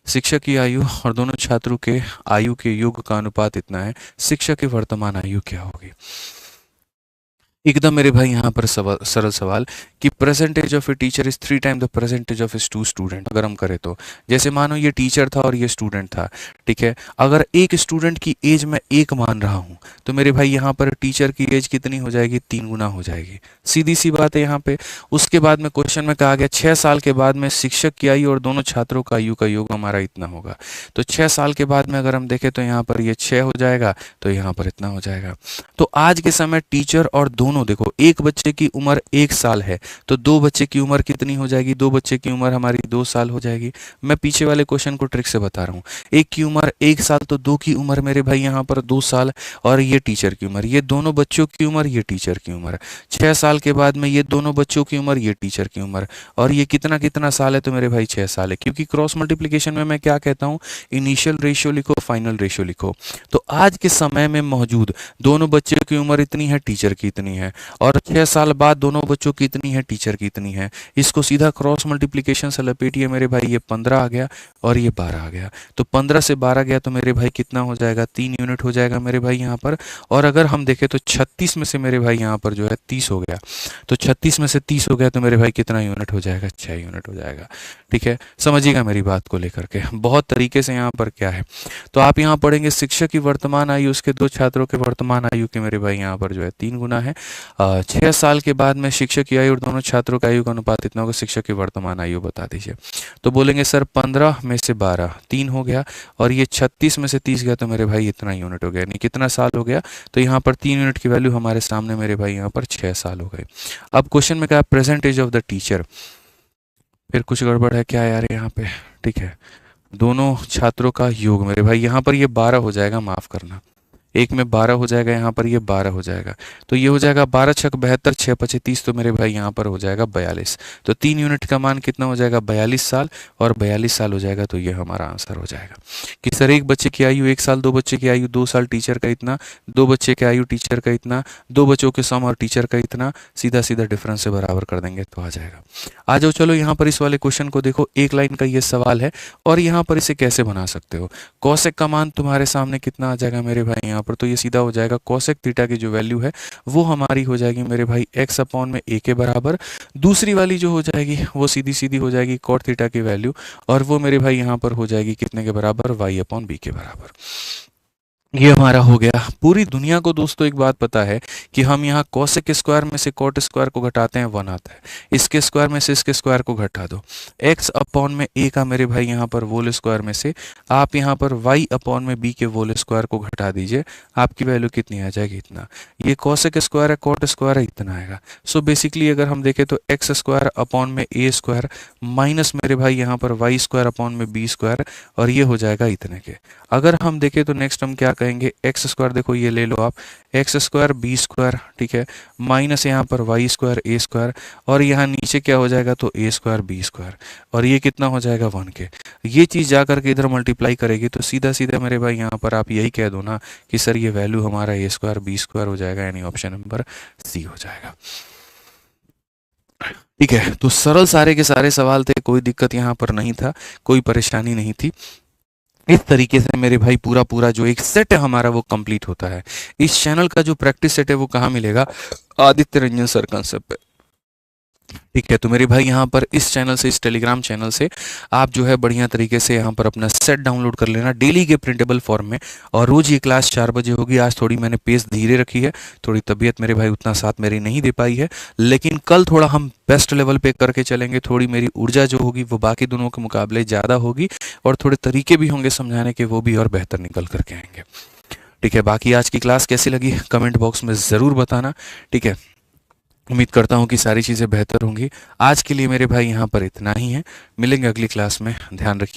शिक्षक की आयु और दोनों छात्रों के आयु के योग का अनुपात इतना है, शिक्षक की वर्तमान आयु क्या होगी? एकदम मेरे भाई यहाँ पर सरल सवाल कि percentage of a teacher is 3 time the percentage of is 2 student. अगर हम करें तो जैसे मानो ये टीचर था और ये स्टूडेंट था, ठीक है। अगर एक स्टूडेंट की एज मैं 1 मान रहा हूँ तो मेरे भाई यहाँ पर टीचर की एज कितनी हो जाएगी? 3 गुना हो जाएगी। सीधी सी बात है यहाँ पे। उसके बाद में क्वेश्चन में कहा गया 6 साल के बाद में शिक्षक की आयु और दोनों छात्रों का आयु का योग हमारा इतना होगा। तो 6 साल के बाद में अगर हम देखें तो यहाँ पर ये 6 हो जाएगा, तो यहाँ पर इतना हो जाएगा। तो आज के समय टीचर और दोनों देखो, एक बच्चे की उम्र 1 साल है तो दो बच्चे की उम्र कितनी हो जाएगी? दो बच्चे की उम्र हमारी 2 साल हो जाएगी। मैं पीछे वाले क्वेश्चन को ट्रिक से बता रहा हूँ। एक की उम्र 1 साल तो दो की उम्र मेरे भाई यहाँ पर 2 साल, और ये टीचर की उम्र, ये दोनों बच्चों की उम्र, ये टीचर की उम्र। 6 साल के बाद में ये दोनों बच्चों की उम्र, ये टीचर की उम्र, और ये कितना कितना साल है? तो मेरे भाई 6 साल है। क्योंकि क्रॉस मल्टीप्लीकेशन में मैं क्या कहता हूँ? इनिशियल रेशियो लिखो, फाइनल रेशियो लिखो। तो आज के समय में मौजूद दोनों बच्चों की उम्र इतनी है, टीचर की इतनी है, और 6 साल बाद दोनों बच्चों की इतनी है, टीचर की इतनी है। इसको सीधा क्रॉस मल्टीप्लिकेशन से लपेटिए मेरे भाई, ये 15 आ गया और ये 12 आ गया। तो 15 से 12 गया तो मेरे भाई कितना हो जाएगा? 3 यूनिट हो जाएगा मेरे भाई यहाँ पर। और अगर हम देखें तो 36 में से मेरे भाई यहाँ पर जो है 30 हो गया, तो 36 में से 30 हो गया तो मेरे भाई कितना यूनिट हो जाएगा? 6 यूनिट हो जाएगा। ठीक है, समझिएगा मेरी बात को लेकर के बहुत तरीके से यहाँ पर क्या है। तो आप यहाँ पढ़ेंगे शिक्षक की वर्तमान आयु उसके दो छात्रों के वर्तमान आयु के मेरे भाई यहाँ पर जो है 3 गुना है। 6 साल के बाद में शिक्षक की आयु और दोनों छात्रों की आयु का अनुपात इतना होगा। शिक्षक की वर्तमान आयु बता दीजिए। तो बोलेंगे सर 15 में से 12 3 हो गया, और ये 36 में से 30 गया तो मेरे भाई इतना यूनिट हो गया, यानी कितना साल हो गया? तो यहाँ पर 3 यूनिट की वैल्यू हमारे सामने मेरे भाई यहाँ पर 6 साल हो गए। अब क्वेश्चन में क्या? Present age of the teacher. फिर कुछ गड़बड़ है क्या यार यहाँ पे? ठीक है, दोनों छात्रों का योग मेरे भाई यहाँ पर ये 12 हो जाएगा, माफ करना, एक में 12 हो जाएगा, यहाँ पर ये 12 हो जाएगा। तो ये हो जाएगा 12 छक 72, 6 पचे 30, तो मेरे भाई यहाँ पर हो जाएगा 42। तो 3 यूनिट का मान कितना हो जाएगा? 42 साल, और 42 साल हो जाएगा तो ये हमारा आंसर हो जाएगा। कि सर एक बच्चे की आयु 1 साल, दो बच्चे की आयु 2 साल, टीचर का इतना, दो बच्चे की आयु टीचर का इतना, दो बच्चों के सम और टीचर का इतना, सीधा सीधा डिफरेंस से बराबर कर देंगे तो आ जाएगा। आ जाओ, चलो यहाँ पर इस वाले क्वेश्चन को देखो। एक लाइन का ये सवाल है और यहाँ पर इसे कैसे बना सकते हो? कॉसेक का मान तुम्हारे सामने कितना आ जाएगा मेरे भाई यहाँ पर? तो ये सीधा हो जाएगा कॉसेक थीटा की जो वैल्यू है वो हमारी हो जाएगी मेरे भाई x अपॉन में a के बराबर। दूसरी वाली जो हो जाएगी वो सीधी सीधी हो जाएगी कॉट थीटा की वैल्यू, और वो मेरे भाई यहाँ पर हो जाएगी कितने के बराबर? y अपॉन b के बराबर। ये हमारा हो गया। पूरी दुनिया को दोस्तों एक बात पता है कि हम यहाँ कोसेक स्क्वायर में से कॉट स्क्वायर को घटाते हैं 1 आता है, इसके स्क्वायर में से इसके स्क्वायर को घटा दो, x अपॉन में a का मेरे भाई यहाँ पर होल स्क्वायर में से आप यहाँ पर y अपॉन में b के होल स्क्वायर को घटा दीजिए, आपकी वैल्यू कितनी आ जाएगी? इतना। ये कोसेक स्क्वायर है, कॉट स्क्वायर है, इतना आएगा। सो बेसिकली अगर हम देखें तो एक्स स्क्वायर अपॉन में ए स्क्वायर माइनस मेरे भाई यहाँ पर वाई स्क्वायर अपॉन में बी स्क्वायर, और ये हो जाएगा इतने के। अगर हम देखें तो नेक्स्ट हम क्या कहेंगे? एक्स स्क्वायर देखो ये ले लो आप, एक्स स्क्वायर बी स्क्वायर, ठीक है, माइनस यहाँ पर वाई स्क्वायर ए स्क्वायर, और यहाँ नीचे क्या हो जाएगा? तो ए स्क्वायर बी स्क्वायर, और ये कितना हो जाएगा? 1 के। ये चीज़ जा करके इधर मल्टीप्लाई करेगी तो सीधा सीधा मेरे भाई यहाँ पर आप यही कह दो ना कि सर ये वैल्यू हमारा ए स्क्वायर बी स्क्वायर हो जाएगा, यानी ऑप्शन नंबर सी हो जाएगा। ठीक है, तो सरल सारे के सारे सवाल थे, कोई दिक्कत यहाँ पर नहीं था, कोई परेशानी नहीं थी। इस तरीके से मेरे भाई पूरा पूरा जो एक सेट है हमारा वो कंप्लीट होता है। इस चैनल का जो प्रैक्टिस सेट है वो कहाँ मिलेगा? आदित्य रंजन सर कंसेप्ट पे। ठीक है, तो मेरे भाई यहाँ पर इस चैनल से, इस टेलीग्राम चैनल से आप जो है बढ़िया तरीके से यहाँ पर अपना सेट डाउनलोड कर लेना डेली के प्रिंटेबल फॉर्म में, और रोज़ ये क्लास 4 बजे होगी। आज थोड़ी मैंने पेस धीरे रखी है, थोड़ी तबीयत मेरे भाई उतना साथ मेरी नहीं दे पाई है, लेकिन कल थोड़ा हम बेस्ट लेवल पे करके चलेंगे। थोड़ी मेरी ऊर्जा जो होगी वो बाकी दोनों के मुकाबले ज़्यादा होगी, और थोड़े तरीके भी होंगे समझाने के, वो भी और बेहतर निकल करके आएंगे। ठीक है, बाकी आज की क्लास कैसी लगी कमेंट बॉक्स में ज़रूर बताना। ठीक है, उम्मीद करता हूँ कि सारी चीज़ें बेहतर होंगी। आज के लिए मेरे भाई यहाँ पर इतना ही है, मिलेंगे अगली क्लास में, ध्यान रखिए।